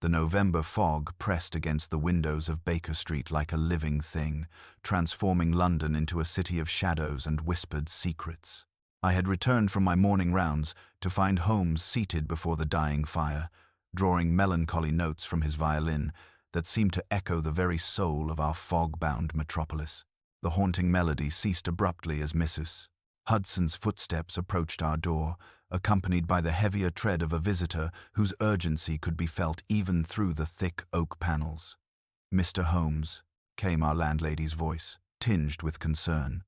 The November fog pressed against the windows of Baker Street like a living thing, transforming London into a city of shadows and whispered secrets. I had returned from my morning rounds to find Holmes seated before the dying fire, drawing melancholy notes from his violin that seemed to echo the very soul of our fog-bound metropolis. The haunting melody ceased abruptly as Mrs. Hudson's footsteps approached our door, accompanied by the heavier tread of a visitor whose urgency could be felt even through the thick oak panels. "Mr. Holmes," came our landlady's voice, tinged with concern.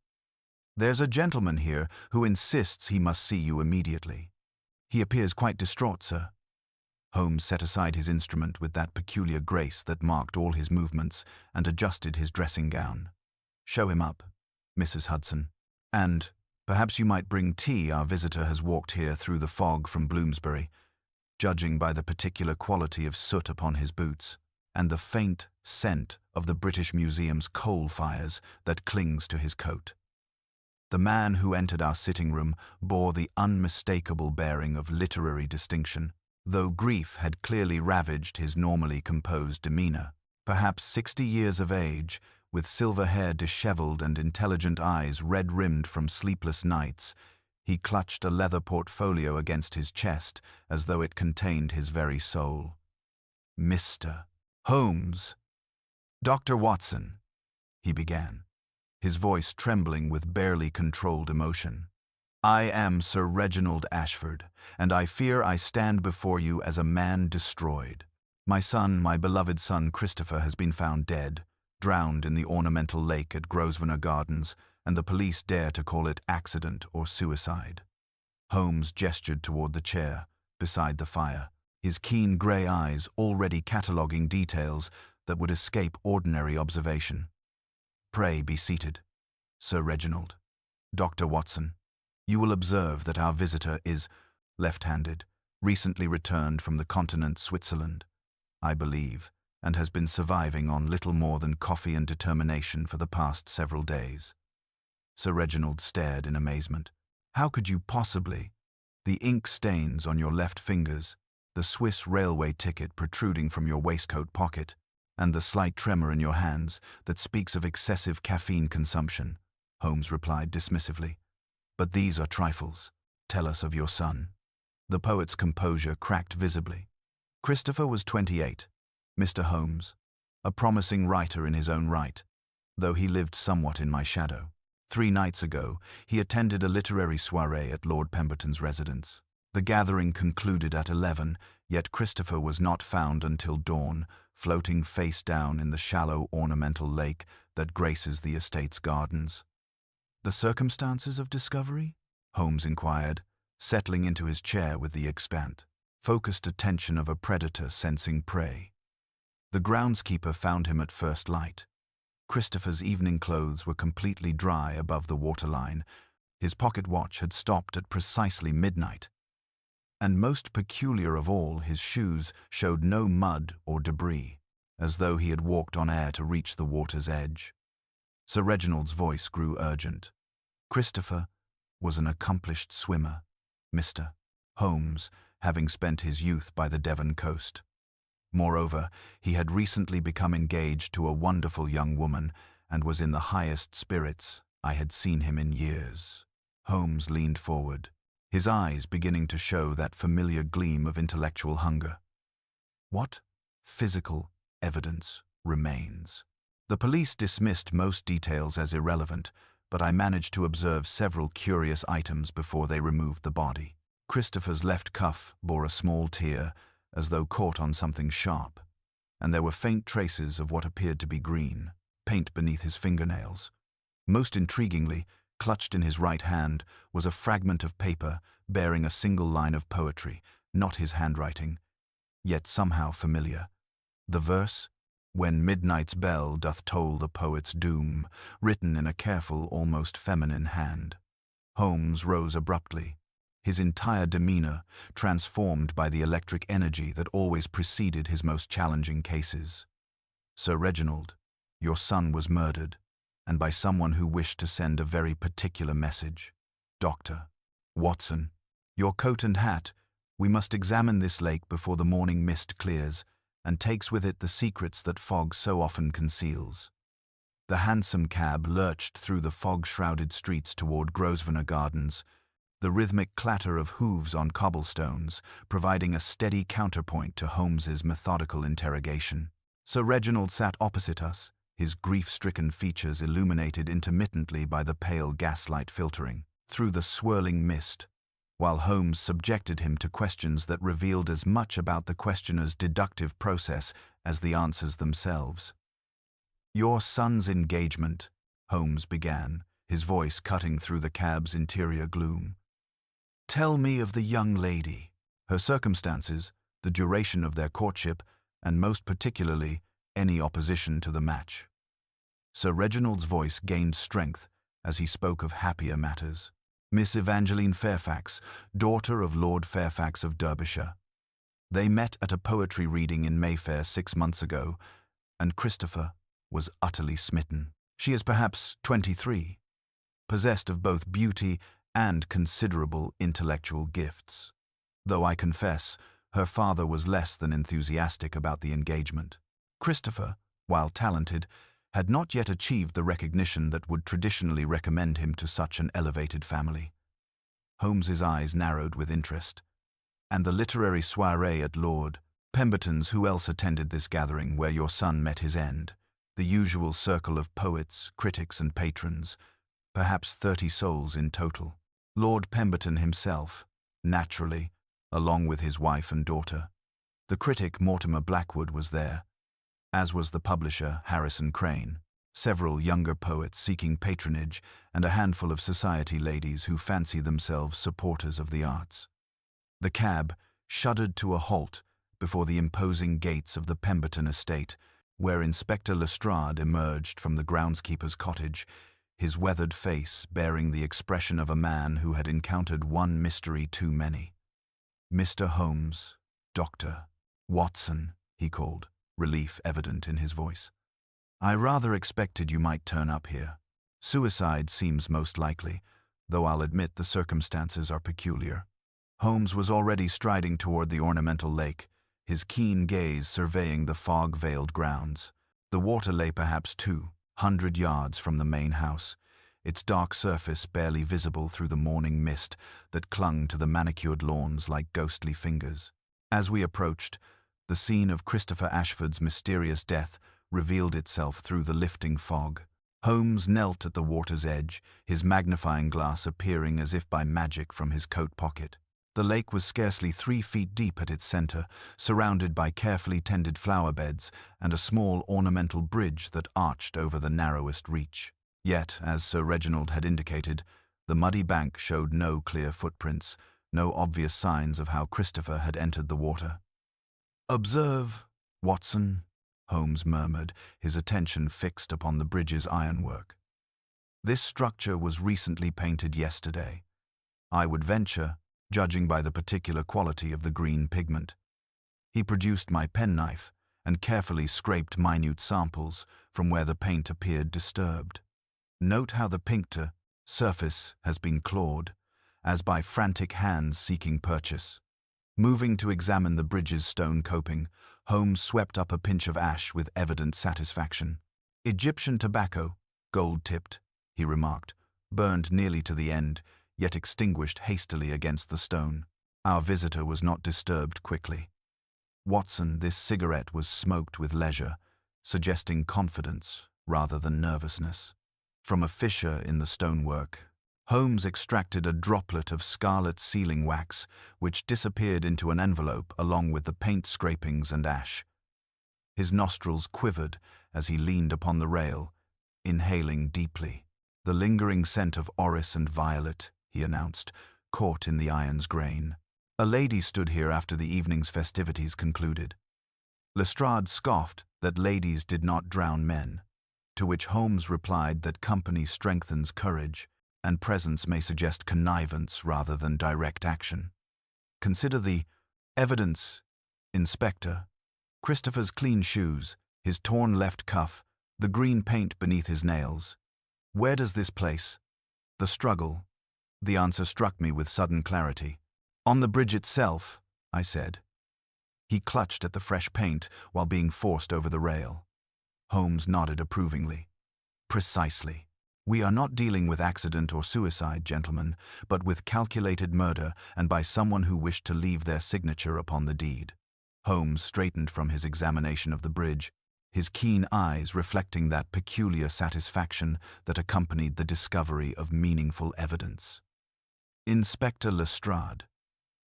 "There's a gentleman here who insists he must see you immediately. He appears quite distraught, sir." Holmes set aside his instrument with that peculiar grace that marked all his movements and adjusted his dressing gown. "Show him up, Mrs. Hudson. And perhaps you might bring tea. Our visitor has walked here through the fog from Bloomsbury, judging by the particular quality of soot upon his boots and the faint scent of the British Museum's coal fires that clings to his coat." The man who entered our sitting room bore the unmistakable bearing of literary distinction, though grief had clearly ravaged his normally composed demeanor. Perhaps 60 years of age, with silver hair disheveled and intelligent eyes red-rimmed from sleepless nights, he clutched a leather portfolio against his chest as though it contained his very soul. "Mr. Holmes, Dr. Watson," he began, his voice trembling with barely controlled emotion. "I am Sir Reginald Ashford, and I fear I stand before you as a man destroyed. My son, my beloved son Christopher, has been found dead, drowned in the ornamental lake at Grosvenor Gardens, and the police dare to call it accident or suicide." Holmes gestured toward the chair beside the fire, his keen grey eyes already cataloguing details that would escape ordinary observation. "Pray be seated, Sir Reginald. Dr. Watson, you will observe that our visitor is left-handed, recently returned from the continent Switzerland, I believe, and has been surviving on little more than coffee and determination for the past several days." Sir Reginald stared in amazement. "How could you possibly? The ink stains on your left fingers, the Swiss railway ticket protruding from your waistcoat pocket, and the slight tremor in your hands that speaks of excessive caffeine consumption," Holmes replied dismissively. "But these are trifles. Tell us of your son." The poet's composure cracked visibly. Christopher was 28, Mr. Holmes, a promising writer in his own right, though he lived somewhat in my shadow. 3 nights ago, he attended a literary soirée at Lord Pemberton's residence. The gathering concluded at 11, yet Christopher was not found until dawn, floating face down in the shallow ornamental lake that graces the estate's gardens. "The circumstances of discovery?" Holmes inquired, settling into his chair with the focused attention of a predator sensing prey. "The groundskeeper found him at first light. Christopher's evening clothes were completely dry above the waterline. His pocket watch had stopped at precisely midnight. And most peculiar of all, his shoes showed no mud or debris, as though he had walked on air to reach the water's edge." Sir Reginald's voice grew urgent. "Christopher was an accomplished swimmer, Mr. Holmes, having spent his youth by the Devon coast. Moreover, he had recently become engaged to a wonderful young woman and was in the highest spirits I had seen him in years." Holmes leaned forward, his eyes beginning to show that familiar gleam of intellectual hunger. "What physical evidence remains?" The police dismissed most details as irrelevant, but I managed to observe several curious items before they removed the body. Christopher's left cuff bore a small tear, as though caught on something sharp, and there were faint traces of what appeared to be green paint beneath his fingernails. Most intriguingly, clutched in his right hand, was a fragment of paper bearing a single line of poetry, not his handwriting, yet somehow familiar. The verse, "When midnight's bell doth toll the poet's doom," written in a careful, almost feminine hand. Holmes rose abruptly, his entire demeanor transformed by the electric energy that always preceded his most challenging cases. "Sir Reginald, your son was murdered, and by someone who wished to send a very particular message. Dr. Watson, your coat and hat, we must examine this lake before the morning mist clears, and takes with it the secrets that fog so often conceals. The hansom cab lurched through the fog-shrouded streets toward Grosvenor Gardens, the rhythmic clatter of hooves on cobblestones providing a steady counterpoint to Holmes's methodical interrogation. Sir Reginald sat opposite us, his grief-stricken features illuminated intermittently by the pale gaslight filtering through the swirling mist, while Holmes subjected him to questions that revealed as much about the questioner's deductive process as the answers themselves. "Your son's engagement," Holmes began, his voice cutting through the cab's interior gloom. "Tell me of the young lady, her circumstances, the duration of their courtship, and most particularly, any opposition to the match." Sir Reginald's voice gained strength as he spoke of happier matters. "Miss Evangeline Fairfax, daughter of Lord Fairfax of Derbyshire. They met at a poetry reading in Mayfair 6 months ago, and Christopher was utterly smitten. She is perhaps 23, possessed of both beauty and considerable intellectual gifts, though I confess her father was less than enthusiastic about the engagement. Christopher, while talented, had not yet achieved the recognition that would traditionally recommend him to such an elevated family." Holmes's eyes narrowed with interest. "And the literary soirée at Lord Pemberton's, who else attended this gathering where your son met his end? The usual circle of poets, critics, and patrons, perhaps 30 souls in total. Lord Pemberton himself, naturally, along with his wife and daughter. The critic Mortimer Blackwood was there, as was the publisher Harrison Crane, several younger poets seeking patronage, and a handful of society ladies who fancy themselves supporters of the arts." The cab shuddered to a halt before the imposing gates of the Pemberton estate, where Inspector Lestrade emerged from the groundskeeper's cottage, his weathered face bearing the expression of a man who had encountered one mystery too many. "Mr. Holmes, Dr. Watson," he called, relief evident in his voice. "I rather expected you might turn up here. Suicide seems most likely, though I'll admit the circumstances are peculiar." Holmes was already striding toward the ornamental lake, his keen gaze surveying the fog-veiled grounds. The water lay perhaps 200 yards from the main house, its dark surface barely visible through the morning mist that clung to the manicured lawns like ghostly fingers. As we approached, the scene of Christopher Ashford's mysterious death revealed itself through the lifting fog. Holmes knelt at the water's edge, his magnifying glass appearing as if by magic from his coat pocket. The lake was scarcely 3 feet deep at its center, surrounded by carefully tended flower beds and a small ornamental bridge that arched over the narrowest reach. Yet, as Sir Reginald had indicated, the muddy bank showed no clear footprints, no obvious signs of how Christopher had entered the water. "Observe, Watson," Holmes murmured, his attention fixed upon the bridge's ironwork. "This structure was recently painted yesterday. I would venture, judging by the particular quality of the green pigment." He produced my penknife and carefully scraped minute samples from where the paint appeared disturbed. "Note how the pincta surface has been clawed, as by frantic hands seeking purchase." Moving to examine the bridge's stone coping, Holmes swept up a pinch of ash with evident satisfaction. "Egyptian tobacco, gold-tipped," he remarked, "burned nearly to the end, yet extinguished hastily against the stone." Our visitor was not disturbed quickly. "Watson, this cigarette was smoked with leisure, suggesting confidence rather than nervousness." From a fissure in the stonework, Holmes extracted a droplet of scarlet sealing wax, which disappeared into an envelope along with the paint scrapings and ash. His nostrils quivered as he leaned upon the rail, inhaling deeply. "The lingering scent of orris and violet," he announced, caught in the iron's grain. "A lady stood here after the evening's festivities concluded." Lestrade scoffed that ladies did not drown men, to which Holmes replied that company strengthens courage, and presence may suggest connivance rather than direct action. "Consider the evidence, Inspector. Christopher's clean shoes, his torn left cuff, the green paint beneath his nails. Where does this place the struggle?" The answer struck me with sudden clarity. "On the bridge itself," I said. He clutched at the fresh paint while being forced over the rail. Holmes nodded approvingly. Precisely. We are not dealing with accident or suicide, gentlemen, but with calculated murder and by someone who wished to leave their signature upon the deed. Holmes straightened from his examination of the bridge, his keen eyes reflecting that peculiar satisfaction that accompanied the discovery of meaningful evidence. Inspector Lestrade,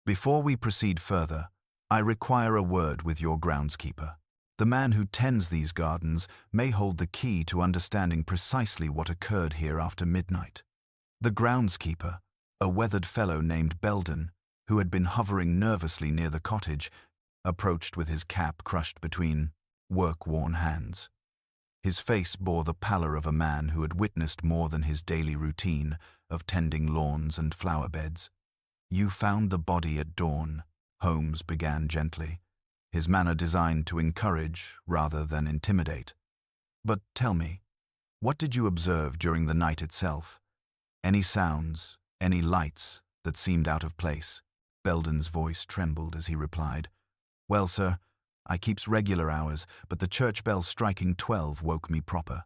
before we proceed further, I require a word with your groundskeeper. The man who tends these gardens may hold the key to understanding precisely what occurred here after midnight. The groundskeeper, a weathered fellow named Belden, who had been hovering nervously near the cottage, approached with his cap crushed between work-worn hands. His face bore the pallor of a man who had witnessed more than his daily routine of tending lawns and flower beds. "You found the body at dawn," Holmes began gently, his manner designed to encourage rather than intimidate. "But tell me, what did you observe during the night itself? Any sounds, any lights that seemed out of place?" Belden's voice trembled as he replied, "Well, sir, I keeps regular hours, but the church bell striking 12 woke me proper.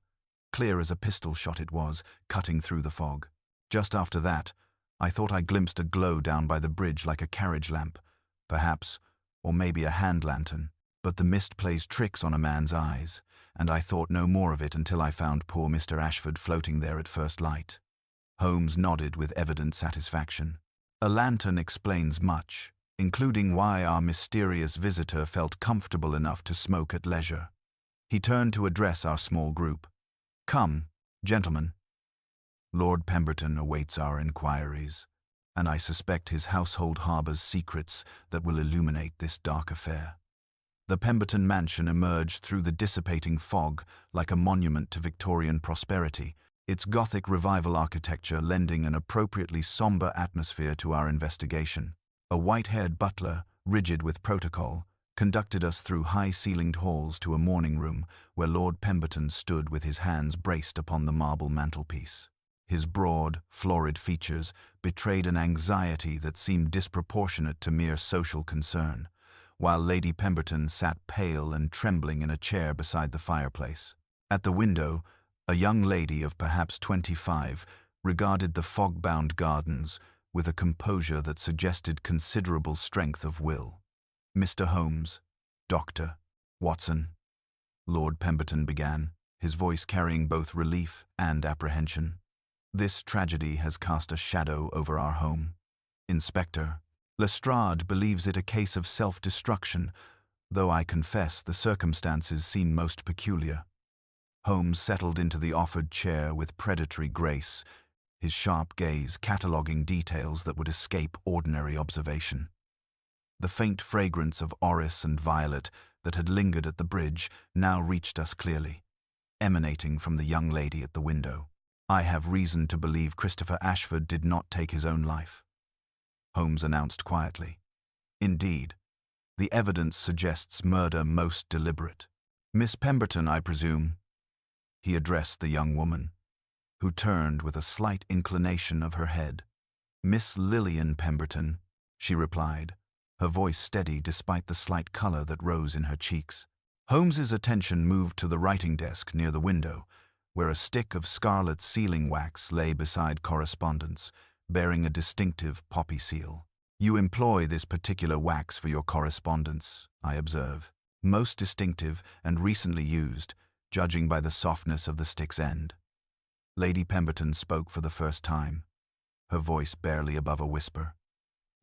Clear as a pistol shot it was, cutting through the fog. Just after that, I thought I glimpsed a glow down by the bridge like a carriage lamp, perhaps, or maybe a hand lantern, but the mist plays tricks on a man's eyes, and I thought no more of it until I found poor Mr. Ashford floating there at first light." Holmes nodded with evident satisfaction. "A lantern explains much, including why our mysterious visitor felt comfortable enough to smoke at leisure." He turned to address our small group. "Come, gentlemen. Lord Pemberton awaits our inquiries, and I suspect his household harbors secrets that will illuminate this dark affair." The Pemberton mansion emerged through the dissipating fog like a monument to Victorian prosperity, its Gothic revival architecture lending an appropriately somber atmosphere to our investigation. A white-haired butler, rigid with protocol, conducted us through high-ceilinged halls to a morning room where Lord Pemberton stood with his hands braced upon the marble mantelpiece. His broad, florid features betrayed an anxiety that seemed disproportionate to mere social concern, while Lady Pemberton sat pale and trembling in a chair beside the fireplace. At the window, a young lady of perhaps 25 regarded the fog-bound gardens with a composure that suggested considerable strength of will. "Mr. Holmes, Dr. Watson," Lord Pemberton began, his voice carrying both relief and apprehension. "This tragedy has cast a shadow over our home. Inspector, Lestrade believes it a case of self-destruction, though I confess the circumstances seem most peculiar." Holmes settled into the offered chair with predatory grace, his sharp gaze cataloguing details that would escape ordinary observation. The faint fragrance of orris and violet that had lingered at the bridge now reached us clearly, emanating from the young lady at the window. "I have reason to believe Christopher Ashford did not take his own life," Holmes announced quietly. "Indeed, the evidence suggests murder most deliberate. Miss Pemberton, I presume?" He addressed the young woman, who turned with a slight inclination of her head. "Miss Lillian Pemberton," she replied, her voice steady despite the slight color that rose in her cheeks. Holmes's attention moved to the writing desk near the window, where a stick of scarlet sealing wax lay beside correspondence, bearing a distinctive poppy seal. "You employ this particular wax for your correspondence, I observe. Most distinctive and recently used, judging by the softness of the stick's end." Lady Pemberton spoke for the first time, her voice barely above a whisper.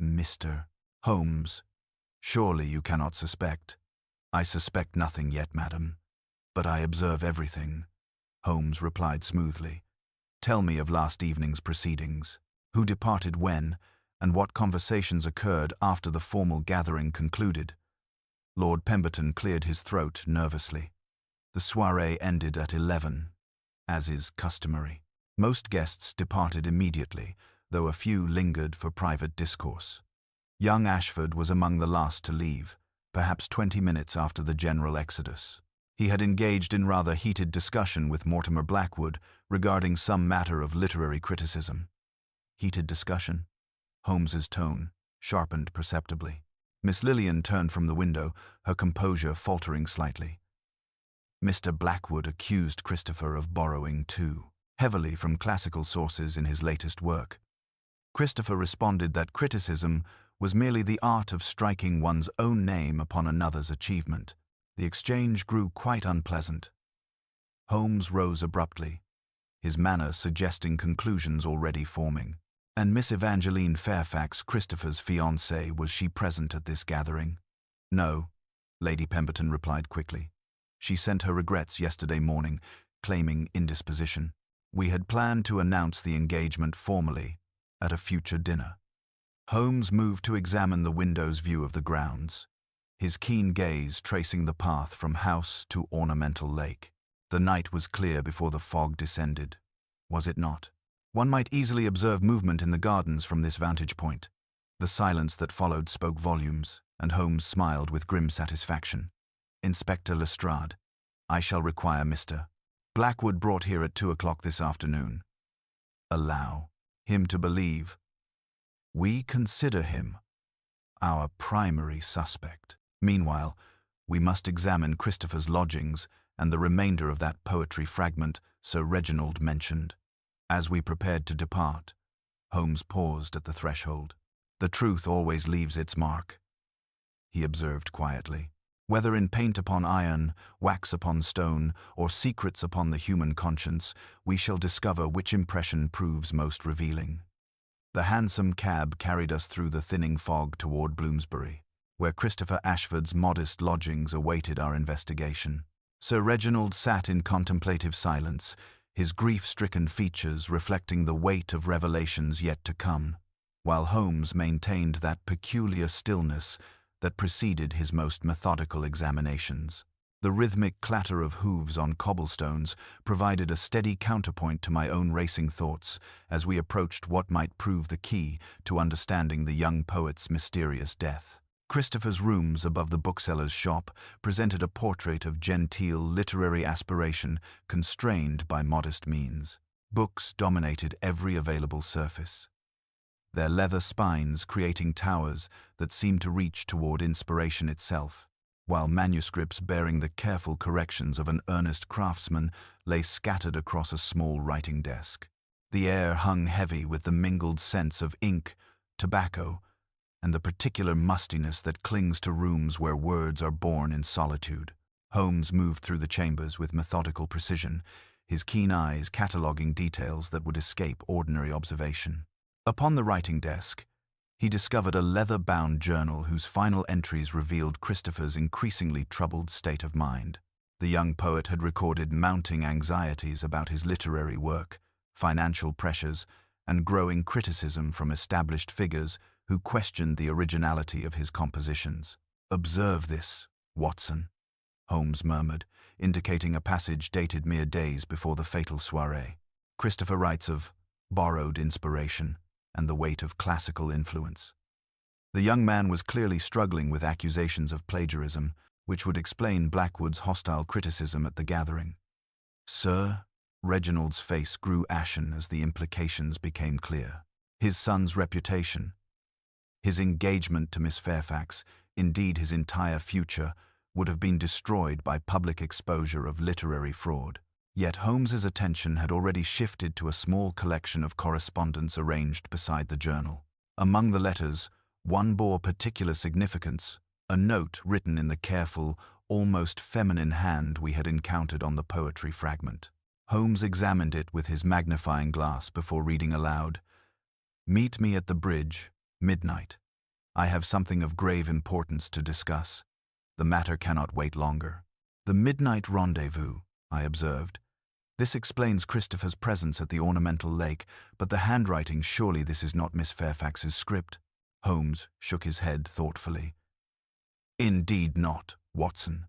"Mr. Holmes, surely you cannot suspect." "I suspect nothing yet, madam, but I observe everything," Holmes replied smoothly. "Tell me of last evening's proceedings. Who departed when, and what conversations occurred after the formal gathering concluded?" Lord Pemberton cleared his throat nervously. "The soirée ended at 11, as is customary. Most guests departed immediately, though a few lingered for private discourse. Young Ashford was among the last to leave, perhaps 20 minutes after the general exodus. He had engaged in rather heated discussion with Mortimer Blackwood regarding some matter of literary criticism." "Heated discussion?" Holmes's tone sharpened perceptibly. Miss Lillian turned from the window, her composure faltering slightly. Mr. Blackwood accused Christopher of borrowing too heavily from classical sources in his latest work. Christopher responded that criticism was merely the art of striking one's own name upon another's achievement. The exchange grew quite unpleasant. Holmes rose abruptly, his manner suggesting conclusions already forming. And Miss Evangeline Fairfax, Christopher's fiancée, was she present at this gathering? No, Lady Pemberton replied quickly. She sent her regrets yesterday morning, claiming indisposition. We had planned to announce the engagement formally at a future dinner. Holmes moved to examine the window's view of the grounds, his keen gaze tracing the path from house to ornamental lake. The night was clear before the fog descended, was it not? One might easily observe movement in the gardens from this vantage point. The silence that followed spoke volumes, and Holmes smiled with grim satisfaction. Inspector Lestrade, I shall require Mr. Blackwood brought here at 2 o'clock this afternoon. Allow him to believe. We consider him our primary suspect. Meanwhile, we must examine Christopher's lodgings and the remainder of that poetry fragment Sir Reginald mentioned. As we prepared to depart, Holmes paused at the threshold. The truth always leaves its mark, he observed quietly. Whether in paint upon iron, wax upon stone, or secrets upon the human conscience, we shall discover which impression proves most revealing. The hansom cab carried us through the thinning fog toward Bloomsbury, where Christopher Ashford's modest lodgings awaited our investigation. Sir Reginald sat in contemplative silence, his grief-stricken features reflecting the weight of revelations yet to come, while Holmes maintained that peculiar stillness that preceded his most methodical examinations. The rhythmic clatter of hooves on cobblestones provided a steady counterpoint to my own racing thoughts as we approached what might prove the key to understanding the young poet's mysterious death. Christopher's rooms above the bookseller's shop presented a portrait of genteel literary aspiration constrained by modest means. Books dominated every available surface, their leather spines creating towers that seemed to reach toward inspiration itself, while manuscripts bearing the careful corrections of an earnest craftsman lay scattered across a small writing desk. The air hung heavy with the mingled scents of ink, tobacco, and the particular mustiness that clings to rooms where words are born in solitude. Holmes moved through the chambers with methodical precision, his keen eyes cataloguing details that would escape ordinary observation. Upon the writing desk, he discovered a leather-bound journal whose final entries revealed Christopher's increasingly troubled state of mind. The young poet had recorded mounting anxieties about his literary work, financial pressures, and growing criticism from established figures who questioned the originality of his compositions. "Observe this, Watson," Holmes murmured, indicating a passage dated mere days before the fatal soirée. Christopher writes of borrowed inspiration and the weight of classical influence. The young man was clearly struggling with accusations of plagiarism, which would explain Blackwood's hostile criticism at the gathering. Sir Reginald's face grew ashen as the implications became clear. His son's reputation, his engagement to Miss Fairfax, indeed his entire future, would have been destroyed by public exposure of literary fraud. Yet Holmes's attention had already shifted to a small collection of correspondence arranged beside the journal. Among the letters, one bore particular significance, a note written in the careful, almost feminine hand we had encountered on the poetry fragment. Holmes examined it with his magnifying glass before reading aloud. "Meet me at the bridge, midnight. I have something of grave importance to discuss. The matter cannot wait longer." "The midnight rendezvous," I observed. "This explains Christopher's presence at the ornamental lake, but the handwriting, surely this is not Miss Fairfax's script?" Holmes shook his head thoughtfully. "Indeed not, Watson.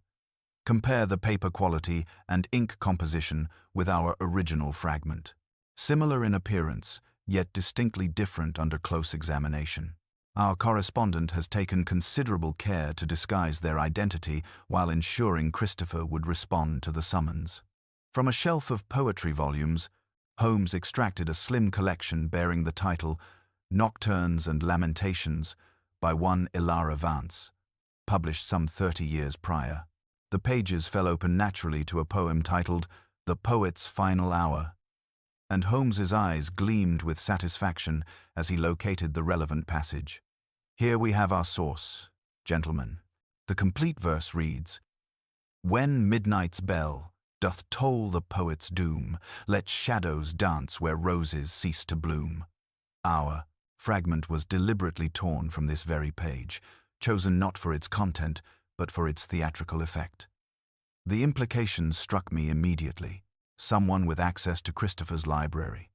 Compare the paper quality and ink composition with our original fragment. Similar in appearance, yet distinctly different under close examination. Our correspondent has taken considerable care to disguise their identity while ensuring Christopher would respond to the summons." From a shelf of poetry volumes, Holmes extracted a slim collection bearing the title Nocturnes and Lamentations by one Ilara Vance. published some 30 years prior. The pages fell open naturally to a poem titled The Poet's Final Hour, and Holmes's eyes gleamed with satisfaction as he located the relevant passage. Here we have our source, gentlemen. The complete verse reads, "When midnight's bell doth toll the poet's doom, let shadows dance where roses cease to bloom." Our fragment was deliberately torn from this very page, chosen not for its content, but for its theatrical effect. The implication struck me immediately. Someone with access to Christopher's library,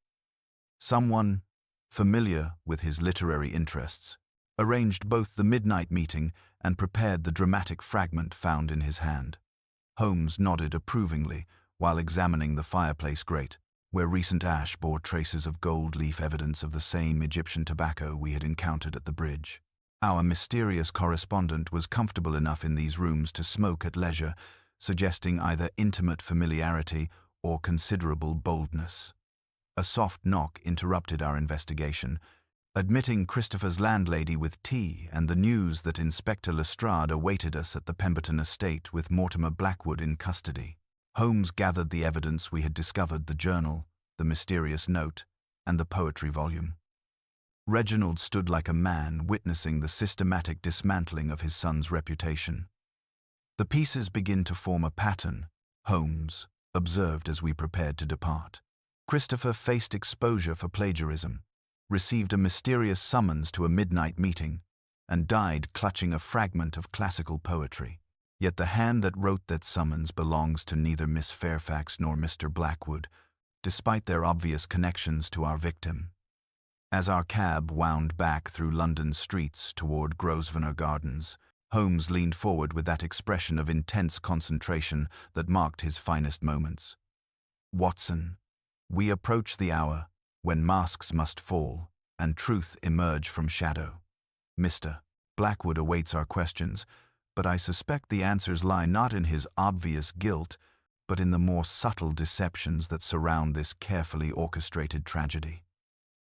someone familiar with his literary interests, arranged both the midnight meeting and prepared the dramatic fragment found in his hand. Holmes nodded approvingly while examining the fireplace grate, where recent ash bore traces of gold leaf, evidence of the same Egyptian tobacco we had encountered at the bridge. Our mysterious correspondent was comfortable enough in these rooms to smoke at leisure, suggesting either intimate familiarity or considerable boldness. A soft knock interrupted our investigation, admitting Christopher's landlady with tea and the news that Inspector Lestrade awaited us at the Pemberton estate with Mortimer Blackwood in custody. Holmes gathered the evidence we had discovered: the journal, the mysterious note, and the poetry volume. Reginald stood like a man witnessing the systematic dismantling of his son's reputation. "The pieces begin to form a pattern," Holmes observed as we prepared to depart. "Christopher faced exposure for plagiarism, received a mysterious summons to a midnight meeting, and died clutching a fragment of classical poetry. Yet the hand that wrote that summons belongs to neither Miss Fairfax nor Mr. Blackwood, despite their obvious connections to our victim." As our cab wound back through London's streets toward Grosvenor Gardens, Holmes leaned forward with that expression of intense concentration that marked his finest moments. "Watson, we approach the hour when masks must fall and truth emerge from shadow. Mr. Blackwood awaits our questions, but I suspect the answers lie not in his obvious guilt, but in the more subtle deceptions that surround this carefully orchestrated tragedy."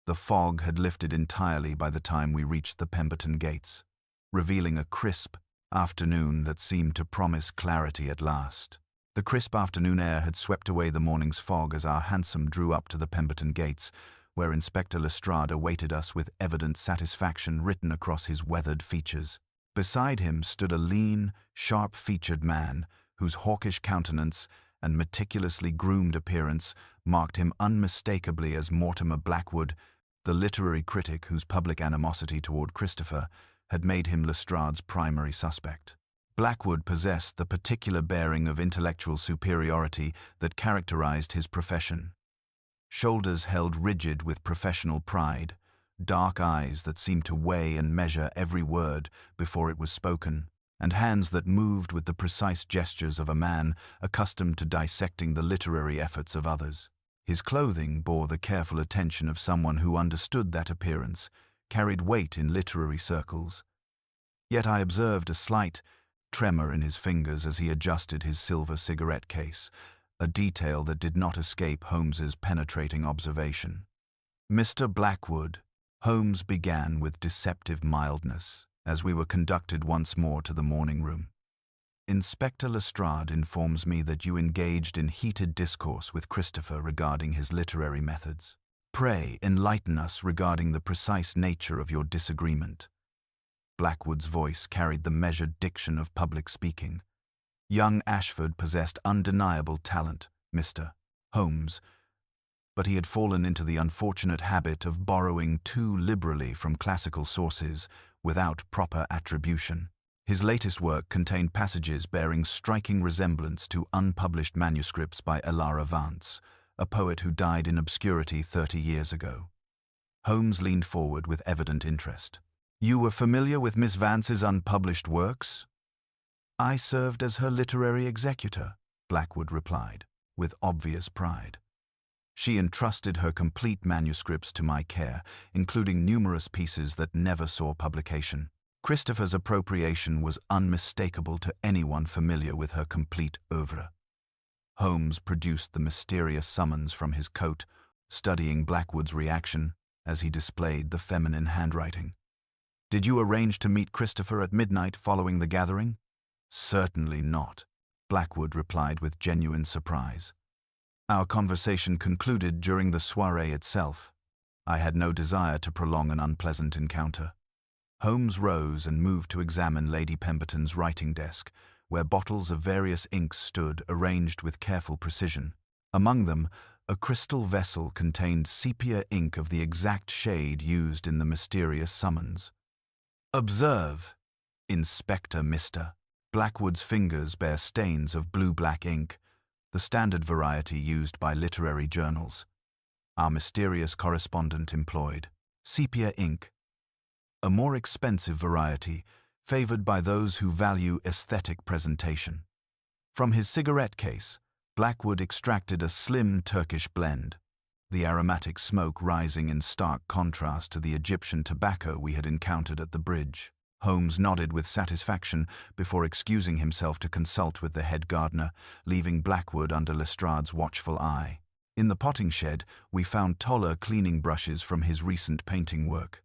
The fog had lifted entirely by the time we reached the Pemberton gates, revealing a crisp afternoon that seemed to promise clarity at last. The crisp afternoon air had swept away the morning's fog as our hansom drew up to the Pemberton gates, where Inspector Lestrade awaited us with evident satisfaction written across his weathered features. Beside him stood a lean, sharp-featured man whose hawkish countenance and meticulously groomed appearance marked him unmistakably as Mortimer Blackwood, the literary critic whose public animosity toward Christopher had made him Lestrade's primary suspect. Blackwood possessed the particular bearing of intellectual superiority that characterized his profession. Shoulders held rigid with professional pride, dark eyes that seemed to weigh and measure every word before it was spoken, and hands that moved with the precise gestures of a man accustomed to dissecting the literary efforts of others. His clothing bore the careful attention of someone who understood that appearance carried weight in literary circles. Yet I observed a slight tremor in his fingers as he adjusted his silver cigarette case, a detail that did not escape Holmes's penetrating observation. "Mr. Blackwood," Holmes began with deceptive mildness, as we were conducted once more to the morning room. "Inspector Lestrade informs me that you engaged in heated discourse with Christopher regarding his literary methods. Pray enlighten us regarding the precise nature of your disagreement." Blackwood's voice carried the measured diction of public speaking. "Young Ashford possessed undeniable talent, Mr. Holmes, but he had fallen into the unfortunate habit of borrowing too liberally from classical sources without proper attribution. His latest work contained passages bearing striking resemblance to unpublished manuscripts by Elara Vance, a poet who died in obscurity 30 years ago." Holmes leaned forward with evident interest. "You were familiar with Miss Vance's unpublished works?" "I served as her literary executor," Blackwood replied, with obvious pride. "She entrusted her complete manuscripts to my care, including numerous pieces that never saw publication. Christopher's appropriation was unmistakable to anyone familiar with her complete oeuvre." Holmes produced the mysterious summons from his coat, studying Blackwood's reaction as he displayed the feminine handwriting. Did you arrange to meet Christopher at midnight following the gathering? Certainly not, Blackwood replied with genuine surprise. Our conversation concluded during the soirée itself. I had no desire to prolong an unpleasant encounter. Holmes rose and moved to examine Lady Pemberton's writing desk, where bottles of various inks stood arranged with careful precision. Among them, a crystal vessel contained sepia ink of the exact shade used in the mysterious summons. Observe, Inspector Mr. Blackwood's fingers bear stains of blue-black ink, the standard variety used by literary journals. Our mysterious correspondent employed sepia ink, a more expensive variety favored by those who value aesthetic presentation. From his cigarette case, Blackwood extracted a slim Turkish blend, the aromatic smoke rising in stark contrast to the Egyptian tobacco we had encountered at the bridge. Holmes nodded with satisfaction before excusing himself to consult with the head gardener, leaving Blackwood under Lestrade's watchful eye. In the potting shed, we found Toller cleaning brushes from his recent painting work.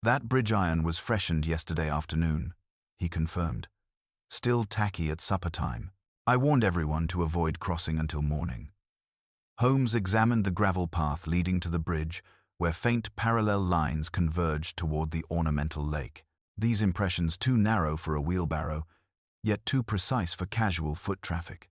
That bridge iron was freshened yesterday afternoon, he confirmed. Still tacky at supper time. I warned everyone to avoid crossing until morning. Holmes examined the gravel path leading to the bridge, where faint parallel lines converged toward the ornamental lake. These impressions too narrow for a wheelbarrow, yet too precise for casual foot traffic.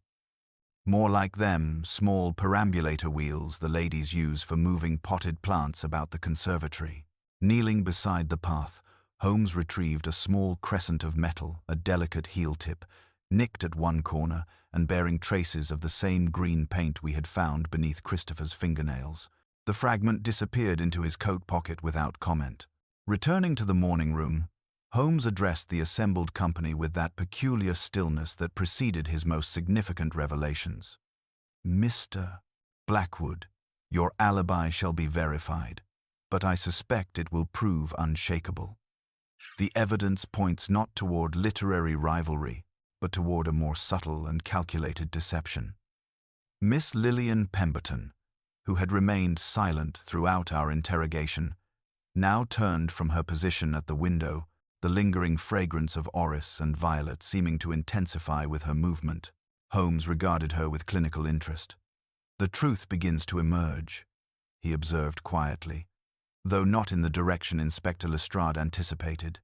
More like them, small perambulator wheels the ladies use for moving potted plants about the conservatory. Kneeling beside the path, Holmes retrieved a small crescent of metal, a delicate heel tip, nicked at one corner and bearing traces of the same green paint we had found beneath Christopher's fingernails. The fragment disappeared into his coat pocket without comment. Returning to the morning room, Holmes addressed the assembled company with that peculiar stillness that preceded his most significant revelations. Mr. Blackwood, your alibi shall be verified, but I suspect it will prove unshakable. The evidence points not toward literary rivalry, but toward a more subtle and calculated deception. Miss Lillian Pemberton, who had remained silent throughout our interrogation, now turned from her position at the window, the lingering fragrance of orris and violet seeming to intensify with her movement. Holmes regarded her with clinical interest. The truth begins to emerge, he observed quietly, though not in the direction Inspector Lestrade anticipated.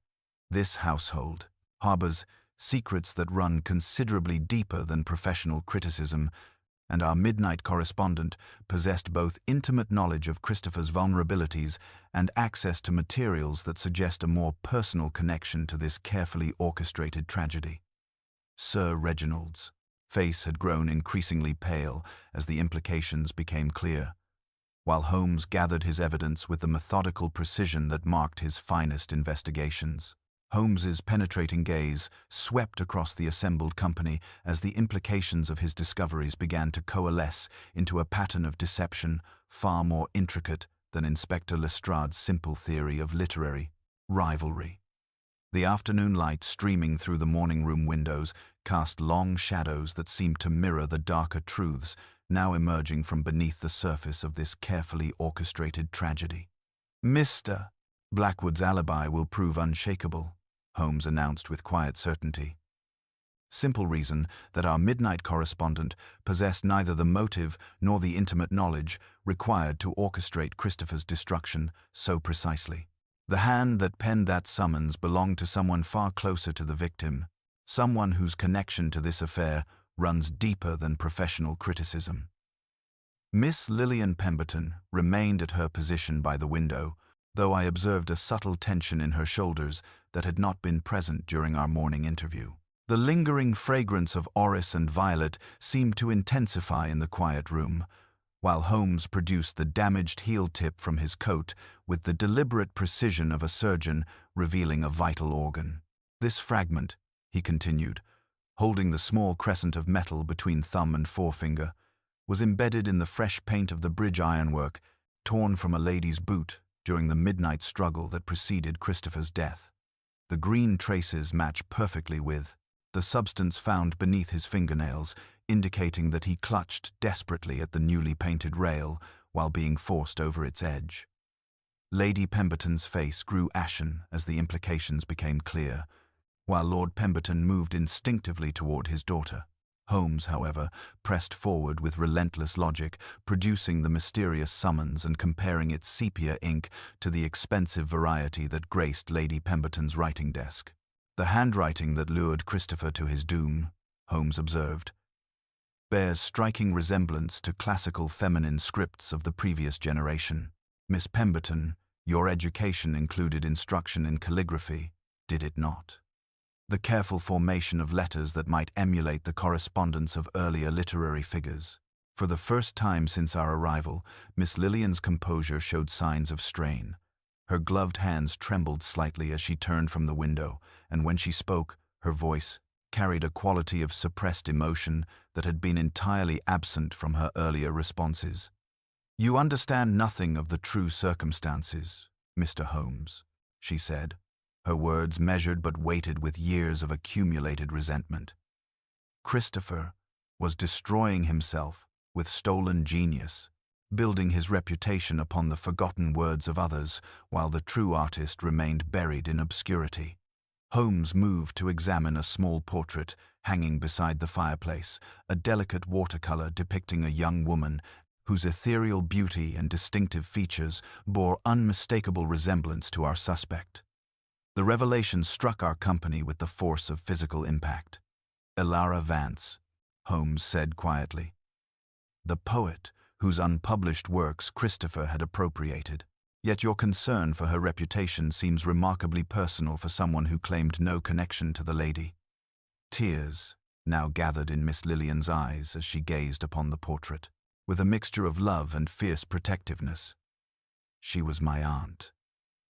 This household harbors secrets that run considerably deeper than professional criticism, and our midnight correspondent possessed both intimate knowledge of Christopher's vulnerabilities and access to materials that suggest a more personal connection to this carefully orchestrated tragedy. Sir Reginald's face had grown increasingly pale as the implications became clear, while Holmes gathered his evidence with the methodical precision that marked his finest investigations. Holmes's penetrating gaze swept across the assembled company as the implications of his discoveries began to coalesce into a pattern of deception far more intricate than Inspector Lestrade's simple theory of literary rivalry. The afternoon light streaming through the morning room windows cast long shadows that seemed to mirror the darker truths now emerging from beneath the surface of this carefully orchestrated tragedy. Mr. Blackwood's alibi will prove unshakable, Holmes announced with quiet certainty. Simple reason that our midnight correspondent possessed neither the motive nor the intimate knowledge required to orchestrate Christopher's destruction so precisely. The hand that penned that summons belonged to someone far closer to the victim, someone whose connection to this affair runs deeper than professional criticism. Miss Lillian Pemberton remained at her position by the window, though I observed a subtle tension in her shoulders that had not been present during our morning interview. The lingering fragrance of orris and violet seemed to intensify in the quiet room, while Holmes produced the damaged heel tip from his coat with the deliberate precision of a surgeon revealing a vital organ. This fragment, he continued, holding the small crescent of metal between thumb and forefinger, was embedded in the fresh paint of the bridge ironwork, torn from a lady's boot during the midnight struggle that preceded Christopher's death. The green traces match perfectly with the substance found beneath his fingernails, indicating that he clutched desperately at the newly painted rail while being forced over its edge. Lady Pemberton's face grew ashen as the implications became clear, while Lord Pemberton moved instinctively toward his daughter. Holmes, however, pressed forward with relentless logic, producing the mysterious summons and comparing its sepia ink to the expensive variety that graced Lady Pemberton's writing desk. "The handwriting that lured Christopher to his doom," Holmes observed, "bears striking resemblance to classical feminine scripts of the previous generation. Miss Pemberton, your education included instruction in calligraphy, did it not? The careful formation of letters that might emulate the correspondence of earlier literary figures." For the first time since our arrival, Miss Lillian's composure showed signs of strain. Her gloved hands trembled slightly as she turned from the window, and when she spoke, her voice carried a quality of suppressed emotion that had been entirely absent from her earlier responses. "You understand nothing of the true circumstances, Mr. Holmes," she said, her words measured but weighted with years of accumulated resentment. "Christopher was destroying himself with stolen genius, building his reputation upon the forgotten words of others, while the true artist remained buried in obscurity." Holmes moved to examine a small portrait hanging beside the fireplace, a delicate watercolor depicting a young woman whose ethereal beauty and distinctive features bore unmistakable resemblance to our suspect. The revelation struck our company with the force of physical impact. "Elara Vance," Holmes said quietly. "The poet whose unpublished works Christopher had appropriated. Yet your concern for her reputation seems remarkably personal for someone who claimed no connection to the lady." Tears now gathered in Miss Lillian's eyes as she gazed upon the portrait, with a mixture of love and fierce protectiveness. "She was my aunt,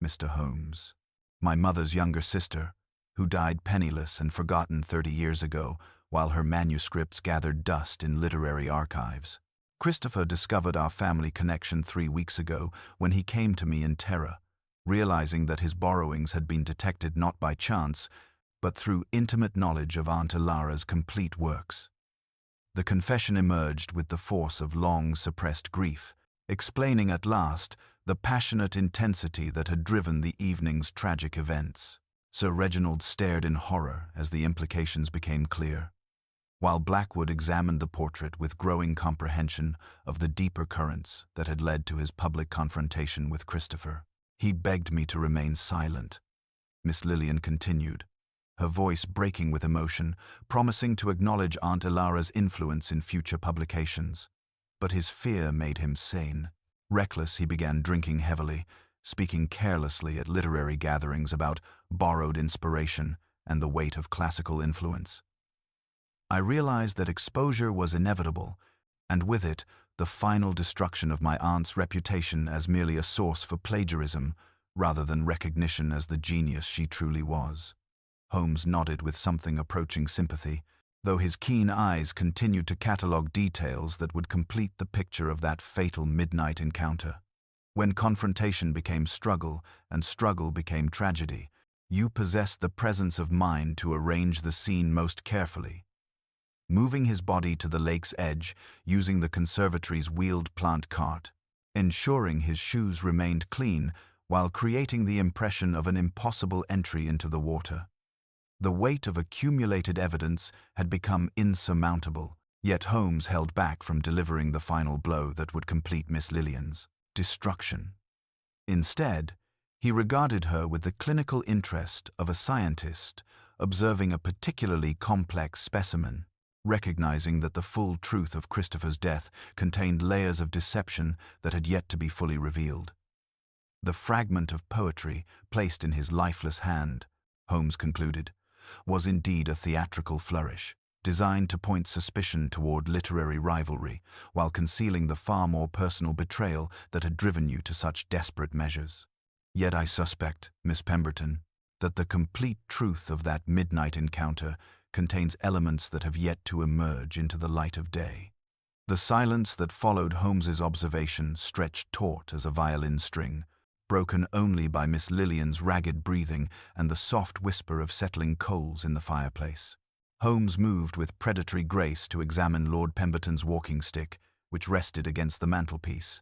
Mr. Holmes. My mother's younger sister, who died penniless and forgotten 30 years ago, while her manuscripts gathered dust in literary archives. Christopher discovered our family connection 3 weeks ago when he came to me in terror, realizing that his borrowings had been detected not by chance, but through intimate knowledge of Aunt Elara's complete works. The confession emerged with the force of long-suppressed grief, explaining at last the passionate intensity that had driven the evening's tragic events. Sir Reginald stared in horror as the implications became clear, while Blackwood examined the portrait with growing comprehension of the deeper currents that had led to his public confrontation with Christopher. "He begged me to remain silent," Miss Lillian continued, her voice breaking with emotion, promising to acknowledge Aunt Elara's influence in future publications. But his fear made him sane. Reckless, he began drinking heavily, speaking carelessly at literary gatherings about borrowed inspiration and the weight of classical influence. I realized that exposure was inevitable, and with it, the final destruction of my aunt's reputation as merely a source for plagiarism, rather than recognition as the genius she truly was. Holmes nodded with something approaching sympathy, though his keen eyes continued to catalogue details that would complete the picture of that fatal midnight encounter. When confrontation became struggle, and struggle became tragedy, you possessed the presence of mind to arrange the scene most carefully. Moving his body to the lake's edge, using the conservatory's wheeled plant cart, ensuring his shoes remained clean, while creating the impression of an impossible entry into the water. The weight of accumulated evidence had become insurmountable, yet Holmes held back from delivering the final blow that would complete Miss Lillian's destruction. Instead, he regarded her with the clinical interest of a scientist observing a particularly complex specimen, recognizing that the full truth of Christopher's death contained layers of deception that had yet to be fully revealed. The fragment of poetry placed in his lifeless hand, Holmes concluded, was indeed a theatrical flourish, designed to point suspicion toward literary rivalry, while concealing the far more personal betrayal that had driven you to such desperate measures. Yet I suspect, Miss Pemberton, that the complete truth of that midnight encounter contains elements that have yet to emerge into the light of day. The silence that followed Holmes's observation stretched taut as a violin string, broken only by Miss Lillian's ragged breathing and the soft whisper of settling coals in the fireplace. Holmes moved with predatory grace to examine Lord Pemberton's walking stick, which rested against the mantelpiece.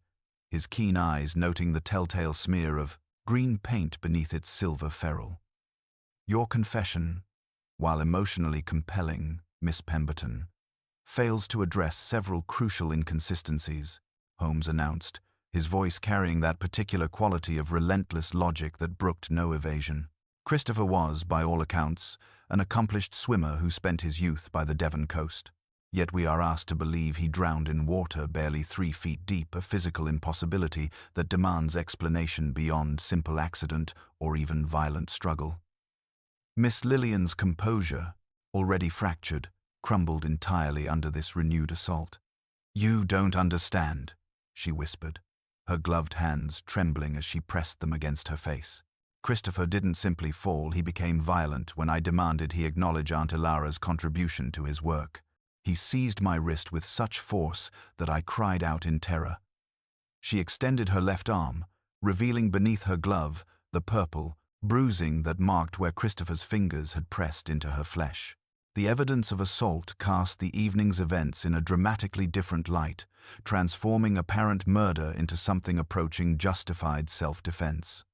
his keen eyes noting the telltale smear of green paint beneath its silver ferrule. "Your confession, while emotionally compelling, Miss Pemberton, fails to address several crucial inconsistencies," Holmes announced, his voice carrying that particular quality of relentless logic that brooked no evasion. Christopher was, by all accounts, an accomplished swimmer who spent his youth by the Devon coast. Yet we are asked to believe he drowned in water barely 3 feet deep, a physical impossibility that demands explanation beyond simple accident or even violent struggle. Miss Lillian's composure, already fractured, crumbled entirely under this renewed assault. "You don't understand," she whispered, her gloved hands trembling as she pressed them against her face. Christopher didn't simply fall, he became violent when I demanded he acknowledge Aunt Ilara's contribution to his work. He seized my wrist with such force that I cried out in terror. She extended her left arm, revealing beneath her glove the purple bruising that marked where Christopher's fingers had pressed into her flesh. The evidence of assault cast the evening's events in a dramatically different light, transforming apparent murder into something approaching justified self-defense.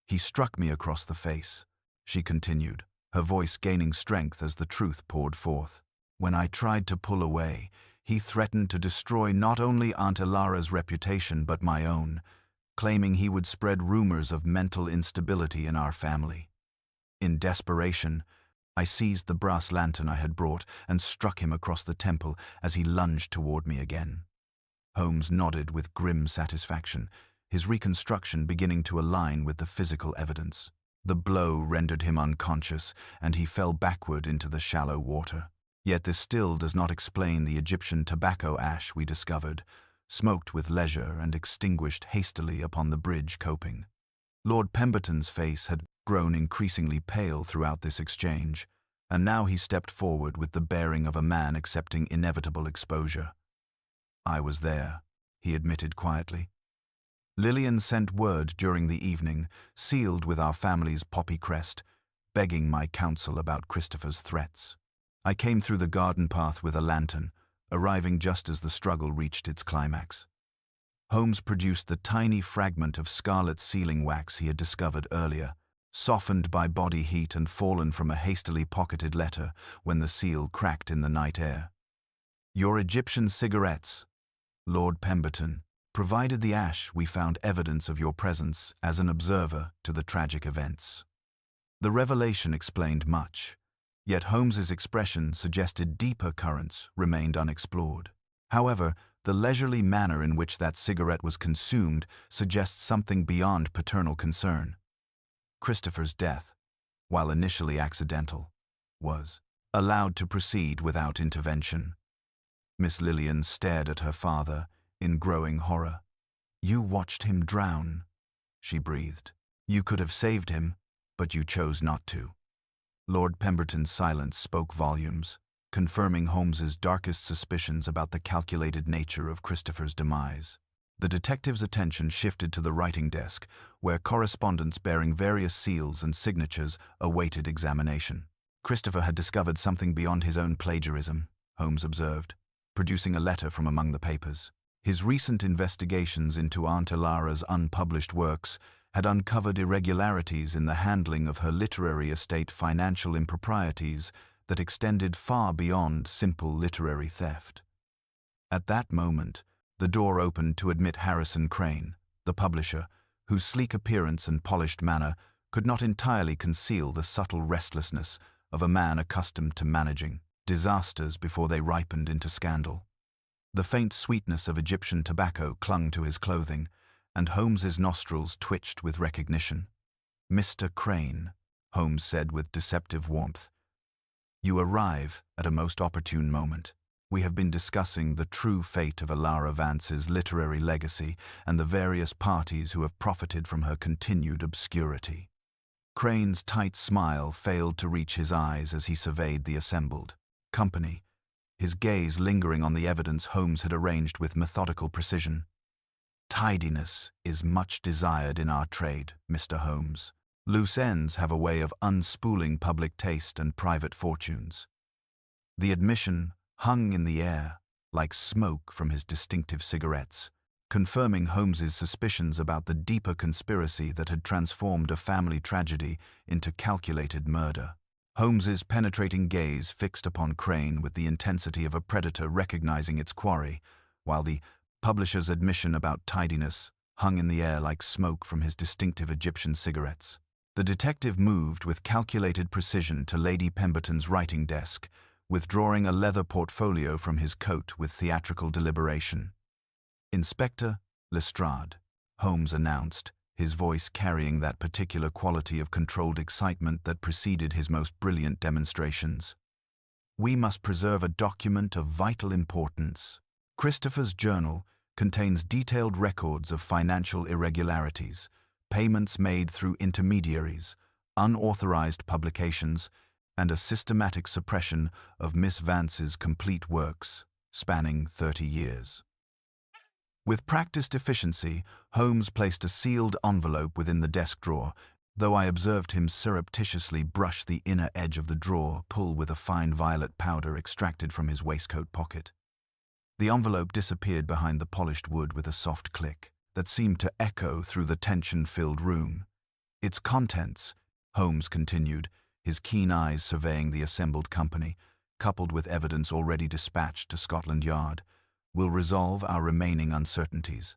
"He struck me across the face," she continued, her voice gaining strength as the truth poured forth. "When I tried to pull away, he threatened to destroy not only Aunt Ilara's reputation but my own, claiming he would spread rumors of mental instability in our family. In desperation, I seized the brass lantern I had brought and struck him across the temple as he lunged toward me again." Holmes nodded with grim satisfaction, his reconstruction beginning to align with the physical evidence. The blow rendered him unconscious, and he fell backward into the shallow water. Yet this still does not explain the Egyptian tobacco ash we discovered, smoked with leisure and extinguished hastily upon the bridge coping. Lord Pemberton's face had grown increasingly pale throughout this exchange, and now he stepped forward with the bearing of a man accepting inevitable exposure. "I was there," he admitted quietly. "Lillian sent word during the evening, sealed with our family's poppy crest, begging my counsel about Christopher's threats. I came through the garden path with a lantern, arriving just as the struggle reached its climax." Holmes produced the tiny fragment of scarlet sealing wax he had discovered earlier, softened by body heat and fallen from a hastily pocketed letter when the seal cracked in the night air. "Your Egyptian cigarettes, Lord Pemberton, provided the ash we found evidence of your presence as an observer to the tragic events." The revelation explained much, yet Holmes's expression suggested deeper currents remained unexplored. However, the leisurely manner in which that cigarette was consumed suggests something beyond paternal concern. Christopher's death, while initially accidental, was allowed to proceed without intervention. Miss Lillian stared at her father in growing horror. "You watched him drown," she breathed. "You could have saved him, but you chose not to." Lord Pemberton's silence spoke volumes, confirming Holmes's darkest suspicions about the calculated nature of Christopher's demise. The detective's attention shifted to the writing desk, where correspondence bearing various seals and signatures awaited examination. "Christopher had discovered something beyond his own plagiarism," Holmes observed, producing a letter from among the papers. His recent investigations into Aunt Ilara's unpublished works had uncovered irregularities in the handling of her literary estate, financial improprieties that extended far beyond simple literary theft. At that moment, the door opened to admit Harrison Crane, the publisher, whose sleek appearance and polished manner could not entirely conceal the subtle restlessness of a man accustomed to managing disasters before they ripened into scandal. The faint sweetness of Egyptian tobacco clung to his clothing, and Holmes's nostrils twitched with recognition. "Mr. Crane," Holmes said with deceptive warmth, "you arrive at a most opportune moment. We have been discussing the true fate of Ilara Vance's literary legacy and the various parties who have profited from her continued obscurity." Crane's tight smile failed to reach his eyes as he surveyed the assembled company, his gaze lingering on the evidence Holmes had arranged with methodical precision. "Tidiness is much desired in our trade, Mr. Holmes. Loose ends have a way of unspooling public taste and private fortunes." The admission hung in the air, like smoke from his distinctive cigarettes, confirming Holmes's suspicions about the deeper conspiracy that had transformed a family tragedy into calculated murder. Holmes's penetrating gaze fixed upon Crane with the intensity of a predator recognizing its quarry, while the publisher's admission about tidiness hung in the air like smoke from his distinctive Egyptian cigarettes. The detective moved with calculated precision to Lady Pemberton's writing desk, withdrawing a leather portfolio from his coat with theatrical deliberation. "Inspector Lestrade," Holmes announced, his voice carrying that particular quality of controlled excitement that preceded his most brilliant demonstrations. "We must preserve a document of vital importance. Christopher's journal contains detailed records of financial irregularities, payments made through intermediaries, unauthorized publications, and a systematic suppression of Miss Vance's complete works, spanning 30 years. With practiced efficiency, Holmes placed a sealed envelope within the desk drawer, though I observed him surreptitiously brush the inner edge of the drawer, pull with a fine violet powder extracted from his waistcoat pocket. The envelope disappeared behind the polished wood with a soft click that seemed to echo through the tension-filled room. "Its contents," Holmes continued, his keen eyes surveying the assembled company, coupled with evidence already dispatched to Scotland Yard, "will resolve our remaining uncertainties.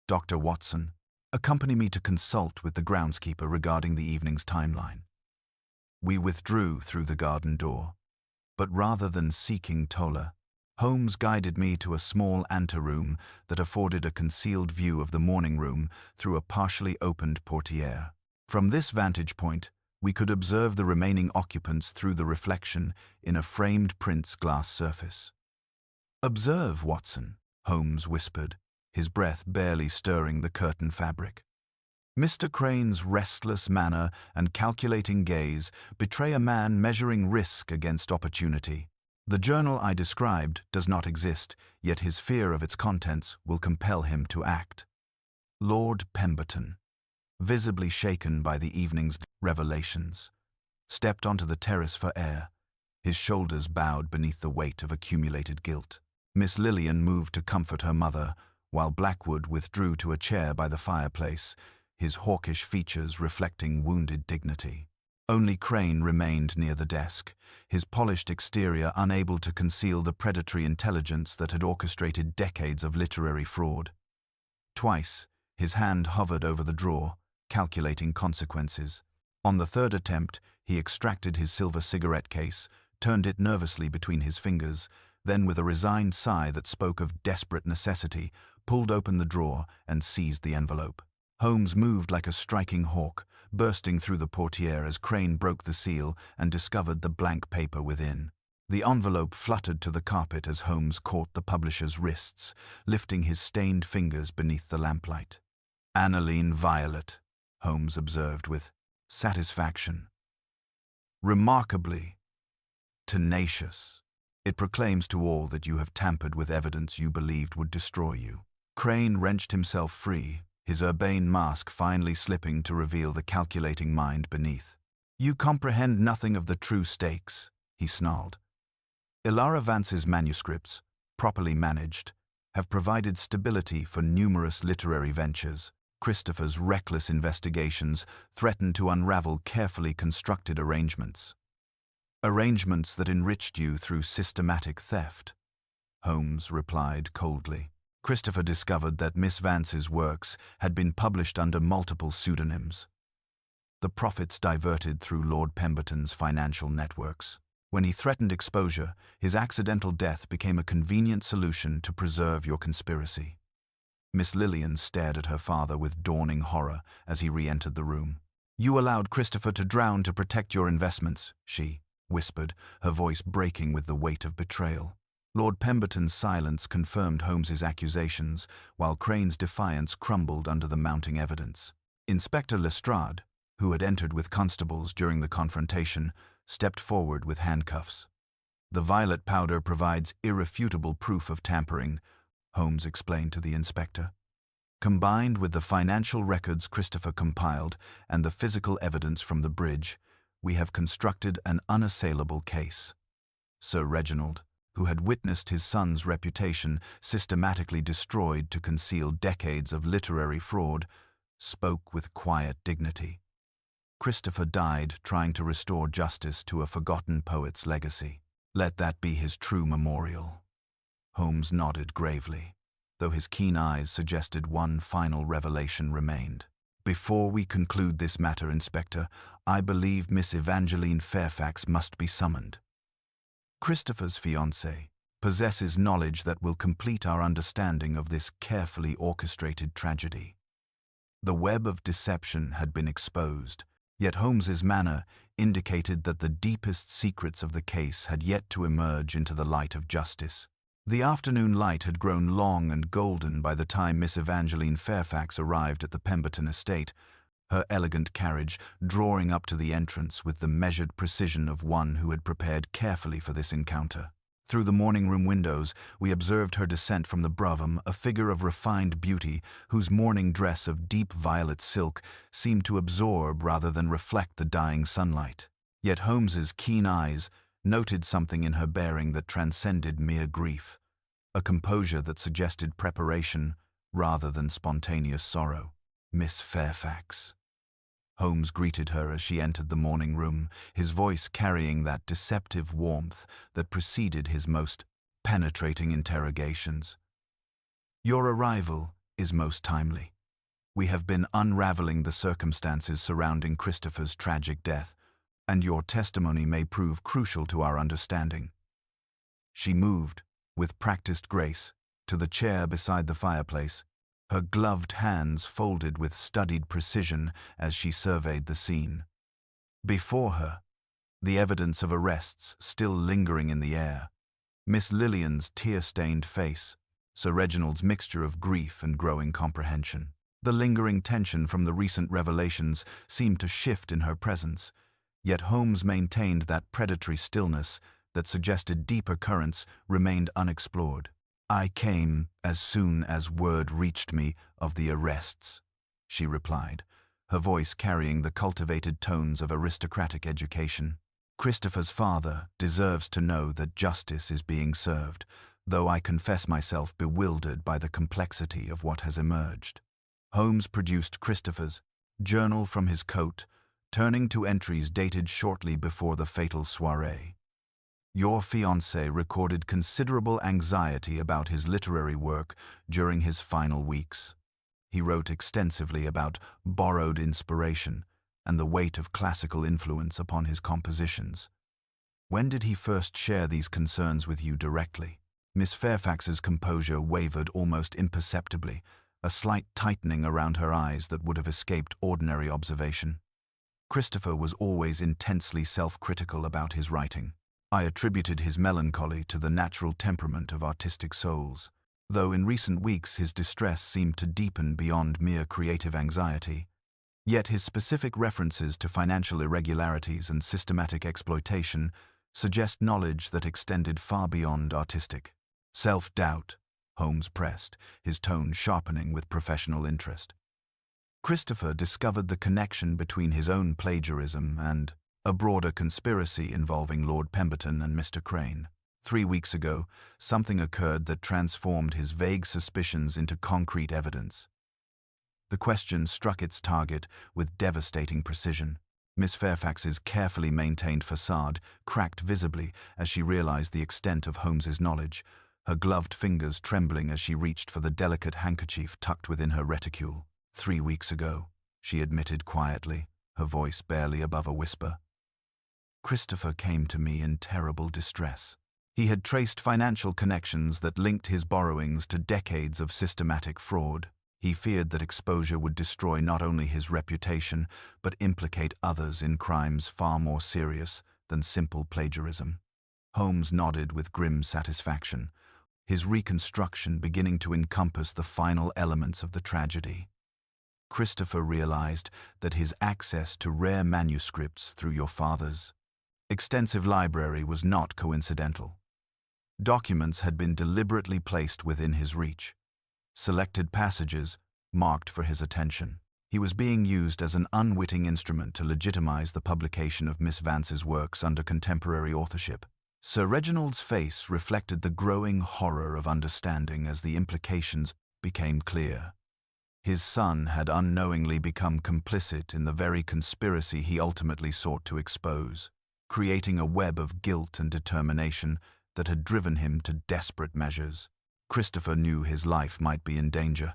Dr. Watson, accompany me to consult with the groundskeeper regarding the evening's timeline." We withdrew through the garden door, but rather than seeking Tola, Holmes guided me to a small anteroom that afforded a concealed view of the morning room through a partially opened portiere. From this vantage point, we could observe the remaining occupants through the reflection in a framed prints glass surface. "Observe, Watson," Holmes whispered, his breath barely stirring the curtain fabric. "Mr. Crane's restless manner and calculating gaze betray a man measuring risk against opportunity. The journal I described does not exist, yet his fear of its contents will compel him to act." Lord Pemberton, visibly shaken by the evening's revelations, stepped onto the terrace for air, his shoulders bowed beneath the weight of accumulated guilt. Miss Lillian moved to comfort her mother, while Blackwood withdrew to a chair by the fireplace, his hawkish features reflecting wounded dignity. Only Crane remained near the desk, his polished exterior unable to conceal the predatory intelligence that had orchestrated decades of literary fraud. Twice, his hand hovered over the drawer, calculating consequences. On the third attempt, he extracted his silver cigarette case, turned it nervously between his fingers, then with a resigned sigh that spoke of desperate necessity, pulled open the drawer and seized the envelope. Holmes moved like a striking hawk, bursting through the portiere as Crane broke the seal and discovered the blank paper within. The envelope fluttered to the carpet as Holmes caught the publisher's wrists, lifting his stained fingers beneath the lamplight. "Aniline violet," Holmes observed with satisfaction. "Remarkably tenacious. It proclaims to all that you have tampered with evidence you believed would destroy you." Crane wrenched himself free, his urbane mask finally slipping to reveal the calculating mind beneath. "You comprehend nothing of the true stakes," he snarled. "Ilara Vance's manuscripts, properly managed, have provided stability for numerous literary ventures. Christopher's reckless investigations threatened to unravel carefully constructed arrangements. Arrangements that enriched you through systematic theft," Holmes replied coldly. "Christopher discovered that Miss Vance's works had been published under multiple pseudonyms. The profits diverted through Lord Pemberton's financial networks. When he threatened exposure, his accidental death became a convenient solution to preserve your conspiracy." Miss Lillian stared at her father with dawning horror as he re-entered the room. "You allowed Christopher to drown to protect your investments," she whispered, her voice breaking with the weight of betrayal. Lord Pemberton's silence confirmed Holmes's accusations, while Crane's defiance crumbled under the mounting evidence. Inspector Lestrade, who had entered with constables during the confrontation, stepped forward with handcuffs. "The violet powder provides irrefutable proof of tampering," Holmes explained to the inspector. "Combined with the financial records Christopher compiled and the physical evidence from the bridge, we have constructed an unassailable case. Sir Reginald, who had witnessed his son's reputation systematically destroyed to conceal decades of literary fraud, spoke with quiet dignity. Christopher died trying to restore justice to a forgotten poet's legacy. Let that be his true memorial. Holmes nodded gravely, though his keen eyes suggested one final revelation remained. Before we conclude this matter, Inspector, I believe Miss Evangeline Fairfax must be summoned. Christopher's fiancée possesses knowledge that will complete our understanding of this carefully orchestrated tragedy. The web of deception had been exposed, yet Holmes's manner indicated that the deepest secrets of the case had yet to emerge into the light of justice. The afternoon light had grown long and golden by the time Miss Evangeline Fairfax arrived at the Pemberton estate, her elegant carriage drawing up to the entrance with the measured precision of one who had prepared carefully for this encounter. Through the morning-room windows, we observed her descent from the brougham, a figure of refined beauty whose morning dress of deep violet silk seemed to absorb rather than reflect the dying sunlight. Yet Holmes's keen eyes noted something in her bearing that transcended mere grief, a composure that suggested preparation rather than spontaneous sorrow. Miss Fairfax. Holmes greeted her as she entered the morning room, his voice carrying that deceptive warmth that preceded his most penetrating interrogations. Your arrival is most timely. We have been unraveling the circumstances surrounding Christopher's tragic death, and your testimony may prove crucial to our understanding. She moved, with practiced grace, to the chair beside the fireplace, her gloved hands folded with studied precision as she surveyed the scene. Before her, the evidence of arrests still lingering in the air, Miss Lillian's tear-stained face, Sir Reginald's mixture of grief and growing comprehension. The lingering tension from the recent revelations seemed to shift in her presence, yet Holmes maintained that predatory stillness that suggested deeper currents remained unexplored. I came as soon as word reached me of the arrests, she replied, her voice carrying the cultivated tones of aristocratic education. Christopher's father deserves to know that justice is being served, though I confess myself bewildered by the complexity of what has emerged. Holmes produced Christopher's journal from his coat, turning to entries dated shortly before the fatal soirée. Your fiancé recorded considerable anxiety about his literary work during his final weeks. He wrote extensively about borrowed inspiration and the weight of classical influence upon his compositions. When did he first share these concerns with you directly? Miss Fairfax's composure wavered almost imperceptibly, a slight tightening around her eyes that would have escaped ordinary observation. Christopher was always intensely self-critical about his writing. I attributed his melancholy to the natural temperament of artistic souls, though in recent weeks his distress seemed to deepen beyond mere creative anxiety. Yet his specific references to financial irregularities and systematic exploitation suggest knowledge that extended far beyond artistic. Self-doubt, Holmes pressed, his tone sharpening with professional interest. Christopher discovered the connection between his own plagiarism and a broader conspiracy involving Lord Pemberton and Mr. Crane. 3 weeks ago, something occurred that transformed his vague suspicions into concrete evidence. The question struck its target with devastating precision. Miss Fairfax's carefully maintained facade cracked visibly as she realized the extent of Holmes's knowledge, her gloved fingers trembling as she reached for the delicate handkerchief tucked within her reticule. 3 weeks ago, she admitted quietly, her voice barely above a whisper. Christopher came to me in terrible distress. He had traced financial connections that linked his borrowings to decades of systematic fraud. He feared that exposure would destroy not only his reputation, but implicate others in crimes far more serious than simple plagiarism. Holmes nodded with grim satisfaction, his reconstruction beginning to encompass the final elements of the tragedy. Christopher realized that his access to rare manuscripts through your father's extensive library was not coincidental. Documents had been deliberately placed within his reach, selected passages marked for his attention. He was being used as an unwitting instrument to legitimize the publication of Miss Vance's works under contemporary authorship. Sir Reginald's face reflected the growing horror of understanding as the implications became clear. His son had unknowingly become complicit in the very conspiracy he ultimately sought to expose, creating a web of guilt and determination that had driven him to desperate measures. Christopher knew his life might be in danger,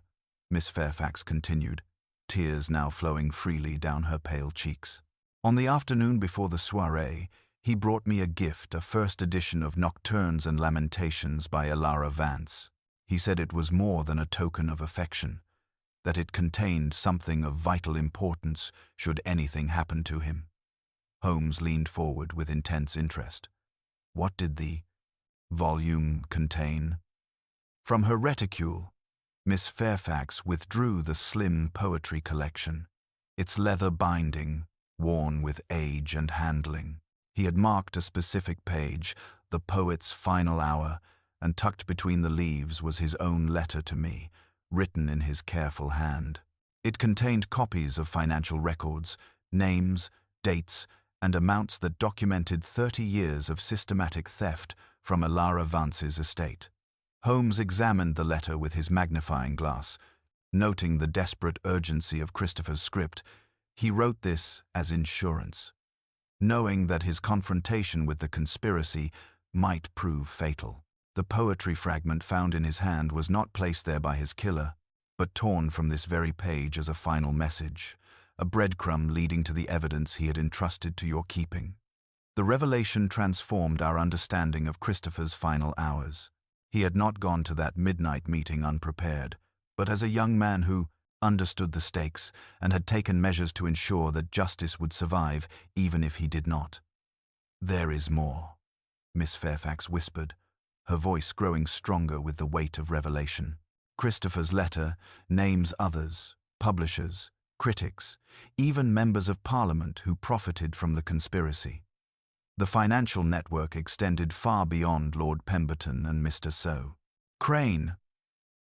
Miss Fairfax continued, tears now flowing freely down her pale cheeks. On the afternoon before the soirée, he brought me a gift, a first edition of Nocturnes and Lamentations by Elara Vance. He said it was more than a token of affection, that it contained something of vital importance should anything happen to him. Holmes leaned forward with intense interest. What did the volume contain? From her reticule, Miss Fairfax withdrew the slim poetry collection, its leather binding worn with age and handling. He had marked a specific page, the poet's final hour, and tucked between the leaves was his own letter to me, written in his careful hand. It contained copies of financial records, names, dates, and amounts that documented 30 years of systematic theft from Elara Vance's estate. Holmes examined the letter with his magnifying glass. Noting the desperate urgency of Christopher's script, he wrote this as insurance, knowing that his confrontation with the conspiracy might prove fatal. The poetry fragment found in his hand was not placed there by his killer, but torn from this very page as a final message, a breadcrumb leading to the evidence he had entrusted to your keeping. The revelation transformed our understanding of Christopher's final hours. He had not gone to that midnight meeting unprepared, but as a young man who understood the stakes and had taken measures to ensure that justice would survive even if he did not. "There is more," Miss Fairfax whispered, her voice growing stronger with the weight of revelation. Christopher's letter names others, publishers, critics, even members of Parliament who profited from the conspiracy. The financial network extended far beyond Lord Pemberton and Mr. Crane.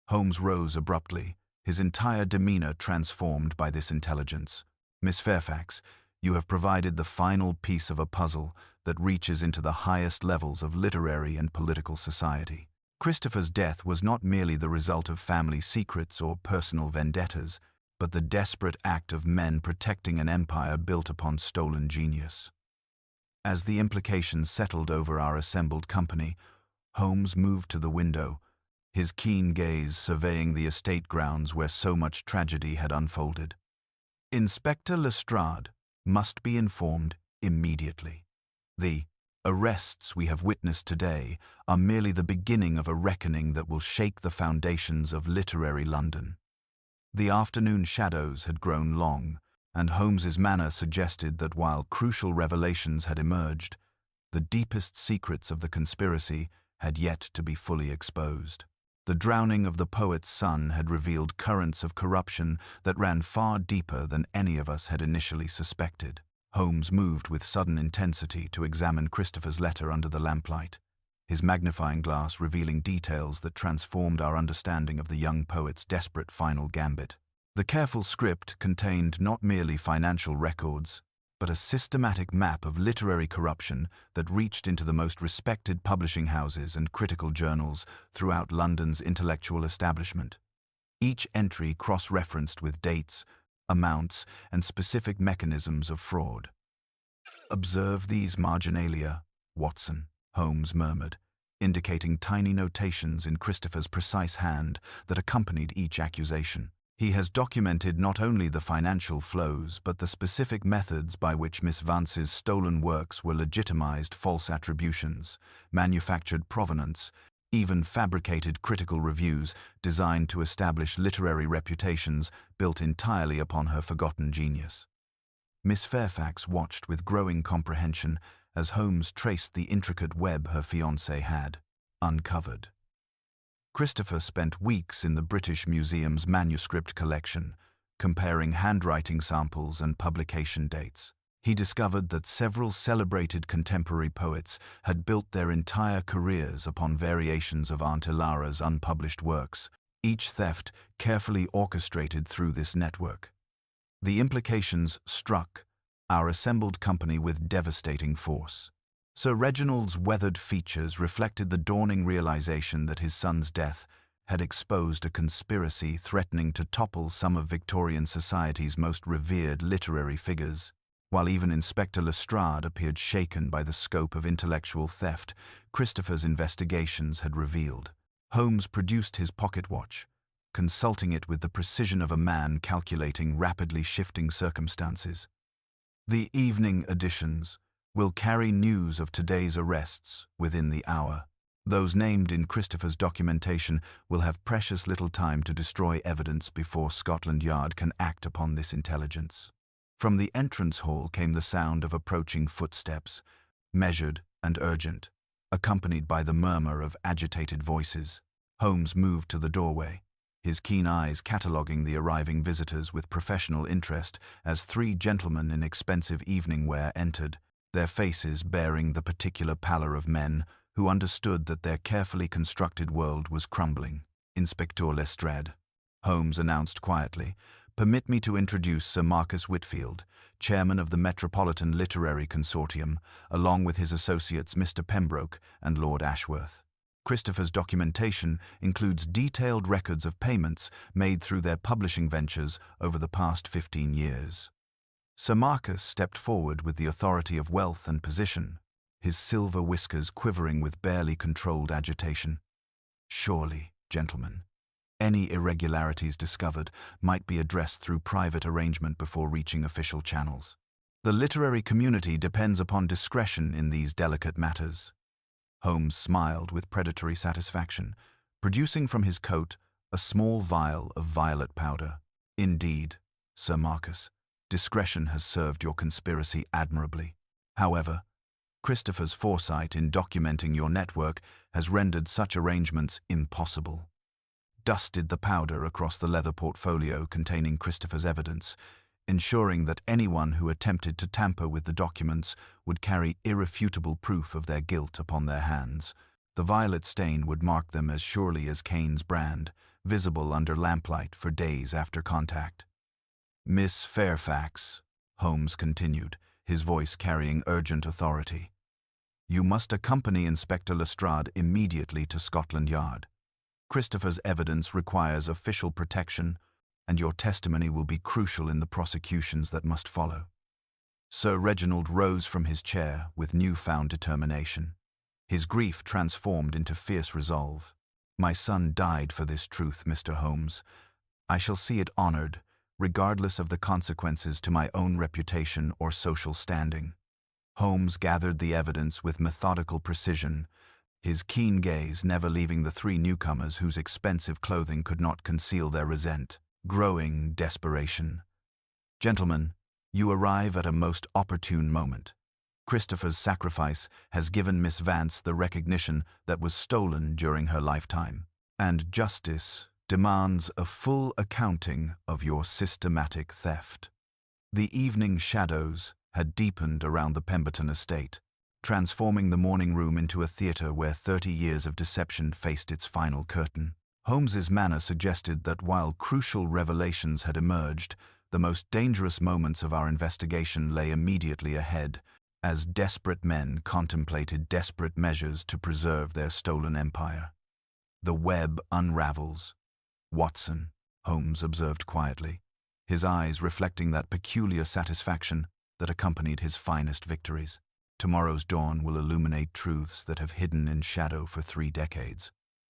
Holmes rose abruptly, his entire demeanor transformed by this intelligence. "Miss Fairfax, you have provided the final piece of a puzzle that reaches into the highest levels of literary and political society." Christopher's death was not merely the result of family secrets or personal vendettas, but the desperate act of men protecting an empire built upon stolen genius. As the implications settled over our assembled company, Holmes moved to the window, his keen gaze surveying the estate grounds where so much tragedy had unfolded. "Inspector Lestrade must be informed immediately. The arrests we have witnessed today are merely the beginning of a reckoning that will shake the foundations of literary London." The afternoon shadows had grown long, and Holmes's manner suggested that while crucial revelations had emerged, the deepest secrets of the conspiracy had yet to be fully exposed. The drowning of the poet's son had revealed currents of corruption that ran far deeper than any of us had initially suspected. Holmes moved with sudden intensity to examine Christopher's letter under the lamplight, his magnifying glass revealing details that transformed our understanding of the young poet's desperate final gambit. The careful script contained not merely financial records, but a systematic map of literary corruption that reached into the most respected publishing houses and critical journals throughout London's intellectual establishment. Each entry cross-referenced with dates, amounts, and specific mechanisms of fraud. "Observe these marginalia, Watson," Holmes murmured, indicating tiny notations in Christopher's precise hand that accompanied each accusation. "He has documented not only the financial flows but the specific methods by which Miss Vance's stolen works were legitimized false attributions, manufactured provenance, even fabricated critical reviews designed to establish literary reputations built entirely upon her forgotten genius." Miss Fairfax watched with growing comprehension as Holmes traced the intricate web her fiancé had uncovered. Christopher spent weeks in the British Museum's manuscript collection, comparing handwriting samples and publication dates. He discovered that several celebrated contemporary poets had built their entire careers upon variations of Aunt Elara's unpublished works, each theft carefully orchestrated through this network. The implications struck our assembled company with devastating force. Sir Reginald's weathered features reflected the dawning realization that his son's death had exposed a conspiracy threatening to topple some of Victorian society's most revered literary figures. While even Inspector Lestrade appeared shaken by the scope of intellectual theft Christopher's investigations had revealed. Holmes produced his pocket watch, consulting it with the precision of a man calculating rapidly shifting circumstances. The evening editions will carry news of today's arrests within the hour. Those named in Christopher's documentation will have precious little time to destroy evidence before Scotland Yard can act upon this intelligence. From the entrance hall came the sound of approaching footsteps, measured and urgent, accompanied by the murmur of agitated voices. Holmes moved to the doorway, his keen eyes cataloguing the arriving visitors with professional interest as three gentlemen in expensive evening wear entered, their faces bearing the particular pallor of men who understood that their carefully constructed world was crumbling. "Inspector Lestrade," Holmes announced quietly, "permit me to introduce Sir Marcus Whitfield, chairman of the Metropolitan Literary Consortium, along with his associates Mr. Pembroke and Lord Ashworth." Christopher's documentation includes detailed records of payments made through their publishing ventures over the past 15 years. Sir Marcus stepped forward with the authority of wealth and position, his silver whiskers quivering with barely controlled agitation. "Surely, gentlemen, any irregularities discovered might be addressed through private arrangement before reaching official channels. The literary community depends upon discretion in these delicate matters." Holmes smiled with predatory satisfaction, producing from his coat a small vial of violet powder. "Indeed, Sir Marcus, discretion has served your conspiracy admirably. However, Christopher's foresight in documenting your network has rendered such arrangements impossible." Dusted the powder across the leather portfolio containing Christopher's evidence, ensuring that anyone who attempted to tamper with the documents would carry irrefutable proof of their guilt upon their hands. The violet stain would mark them as surely as Cain's brand, visible under lamplight for days after contact. "Miss Fairfax," Holmes continued, his voice carrying urgent authority, "you must accompany Inspector Lestrade immediately to Scotland Yard. Christopher's evidence requires official protection, and your testimony will be crucial in the prosecutions that must follow." Sir Reginald rose from his chair with newfound determination, his grief transformed into fierce resolve. "My son died for this truth, Mr. Holmes. I shall see it honored, regardless of the consequences to my own reputation or social standing." Holmes gathered the evidence with methodical precision, his keen gaze never leaving the three newcomers whose expensive clothing could not conceal their growing desperation. "Gentlemen, you arrive at a most opportune moment. Christopher's sacrifice has given Miss Vance the recognition that was stolen during her lifetime, and justice demands a full accounting of your systematic theft." The evening shadows had deepened around the Pemberton estate, transforming the morning room into a theater where 30 years of deception faced its final curtain. Holmes's manner suggested that while crucial revelations had emerged, the most dangerous moments of our investigation lay immediately ahead, as desperate men contemplated desperate measures to preserve their stolen empire. "The web unravels, Watson," Holmes observed quietly, his eyes reflecting that peculiar satisfaction that accompanied his finest victories. "Tomorrow's dawn will illuminate truths that have hidden in shadow for 3 decades.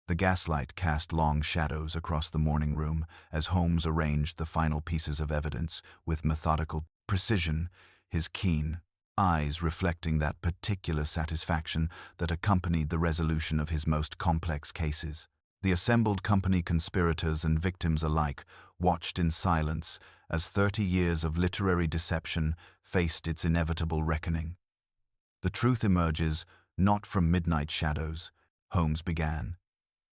The gaslight cast long shadows across the morning room as Holmes arranged the final pieces of evidence with methodical precision, his keen eyes reflecting that particular satisfaction that accompanied the resolution of his most complex cases. The assembled company conspirators and victims alike watched in silence as 30 years of literary deception faced its inevitable reckoning. "The truth emerges not from midnight shadows," Holmes began,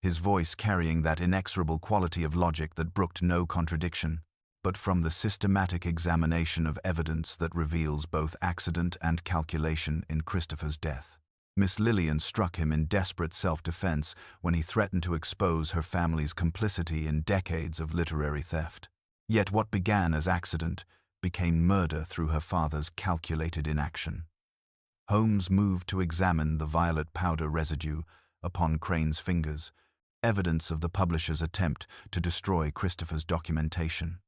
his voice carrying that inexorable quality of logic that brooked no contradiction, "but from the systematic examination of evidence that reveals both accident and calculation in Christopher's death." Miss Lillian struck him in desperate self-defense when he threatened to expose her family's complicity in decades of literary theft. Yet what began as accident became murder through her father's calculated inaction. Holmes moved to examine the violet powder residue upon Crane's fingers, evidence of the publisher's attempt to destroy Christopher's documentation.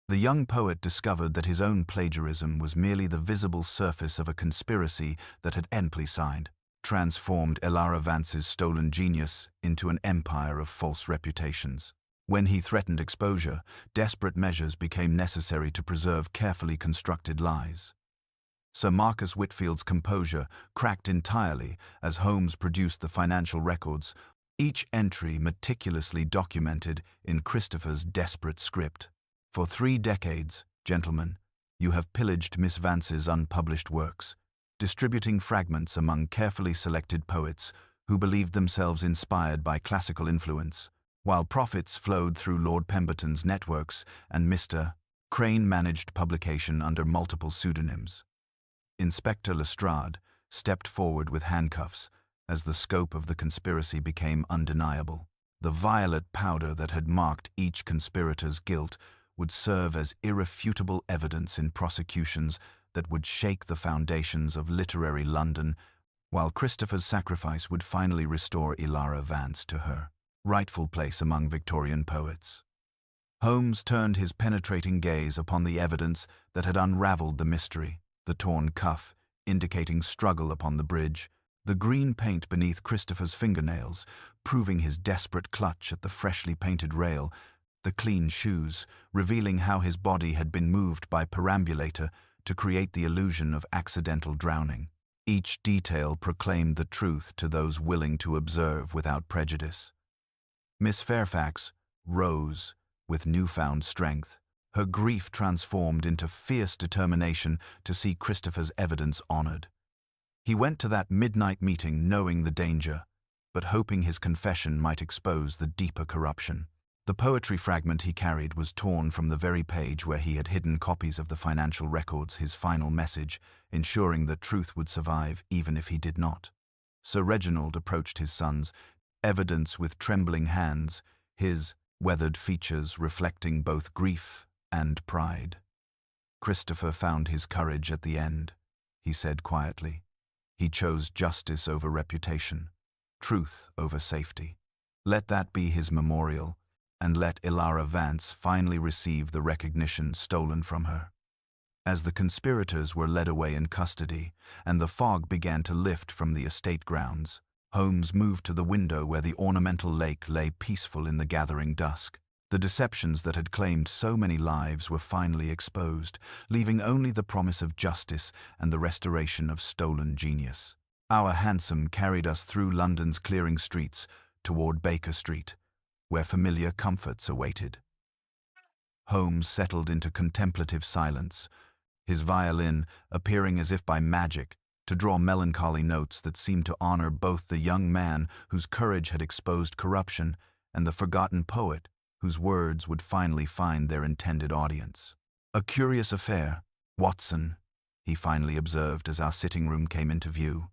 The young poet discovered that his own plagiarism was merely the visible surface of a conspiracy that had amplified, transformed Elara Vance's stolen genius into an empire of false reputations. When he threatened exposure, desperate measures became necessary to preserve carefully constructed lies. Sir Marcus Whitfield's composure cracked entirely as Holmes produced the financial records, each entry meticulously documented in Christopher's desperate script. For 3 decades, gentlemen, you have pillaged Miss Vance's unpublished works, distributing fragments among carefully selected poets who believed themselves inspired by classical influence, while profits flowed through Lord Pemberton's networks and Mr. Crane managed publication under multiple pseudonyms. Inspector Lestrade stepped forward with handcuffs as the scope of the conspiracy became undeniable. The violet powder that had marked each conspirator's guilt would serve as irrefutable evidence in prosecutions that would shake the foundations of literary London, while Christopher's sacrifice would finally restore Elara Vance to her rightful place among Victorian poets. Holmes turned his penetrating gaze upon the evidence that had unraveled the mystery: the torn cuff, indicating struggle upon the bridge, the green paint beneath Christopher's fingernails, proving his desperate clutch at the freshly painted rail, the clean shoes, revealing how his body had been moved by perambulator to create the illusion of accidental drowning. Each detail proclaimed the truth to those willing to observe without prejudice. Miss Fairfax rose with newfound strength, her grief transformed into fierce determination to see Christopher's evidence honored. He went to that midnight meeting knowing the danger, but hoping his confession might expose the deeper corruption. The poetry fragment he carried was torn from the very page where he had hidden copies of the financial records, his final message, ensuring that truth would survive even if he did not. Sir Reginald approached his son's evidence with trembling hands, his weathered features reflecting both grief and pride. "Christopher found his courage at the end," he said quietly. "He chose justice over reputation, truth over safety. Let that be his memorial, and let Elara Vance finally receive the recognition stolen from her." As the conspirators were led away in custody, and the fog began to lift from the estate grounds, Holmes moved to the window where the ornamental lake lay peaceful in the gathering dusk. The deceptions that had claimed so many lives were finally exposed, leaving only the promise of justice and the restoration of stolen genius. Our hansom carried us through London's clearing streets toward Baker Street, where familiar comforts awaited. Holmes settled into contemplative silence, his violin appearing as if by magic to draw melancholy notes that seemed to honor both the young man whose courage had exposed corruption and the forgotten poet whose words would finally find their intended audience. "A curious affair, Watson," he finally observed as our sitting room came into view.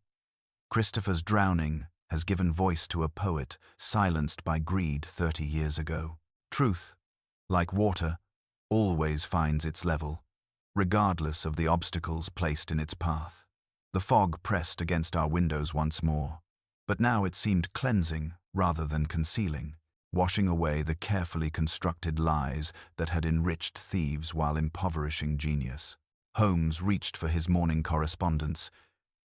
"Christopher's drowning has given voice to a poet silenced by greed 30 years ago. Truth, like water, always finds its level, regardless of the obstacles placed in its path." The fog pressed against our windows once more, but now it seemed cleansing rather than concealing, washing away the carefully constructed lies that had enriched thieves while impoverishing genius. Holmes reached for his morning correspondence,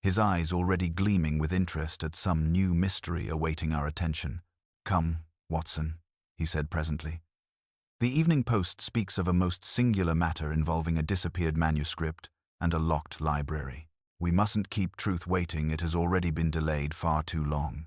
his eyes already gleaming with interest at some new mystery awaiting our attention. "Come, Watson," he said presently. "The Evening Post speaks of a most singular matter involving a disappeared manuscript and a locked library. We mustn't keep truth waiting, it has already been delayed far too long."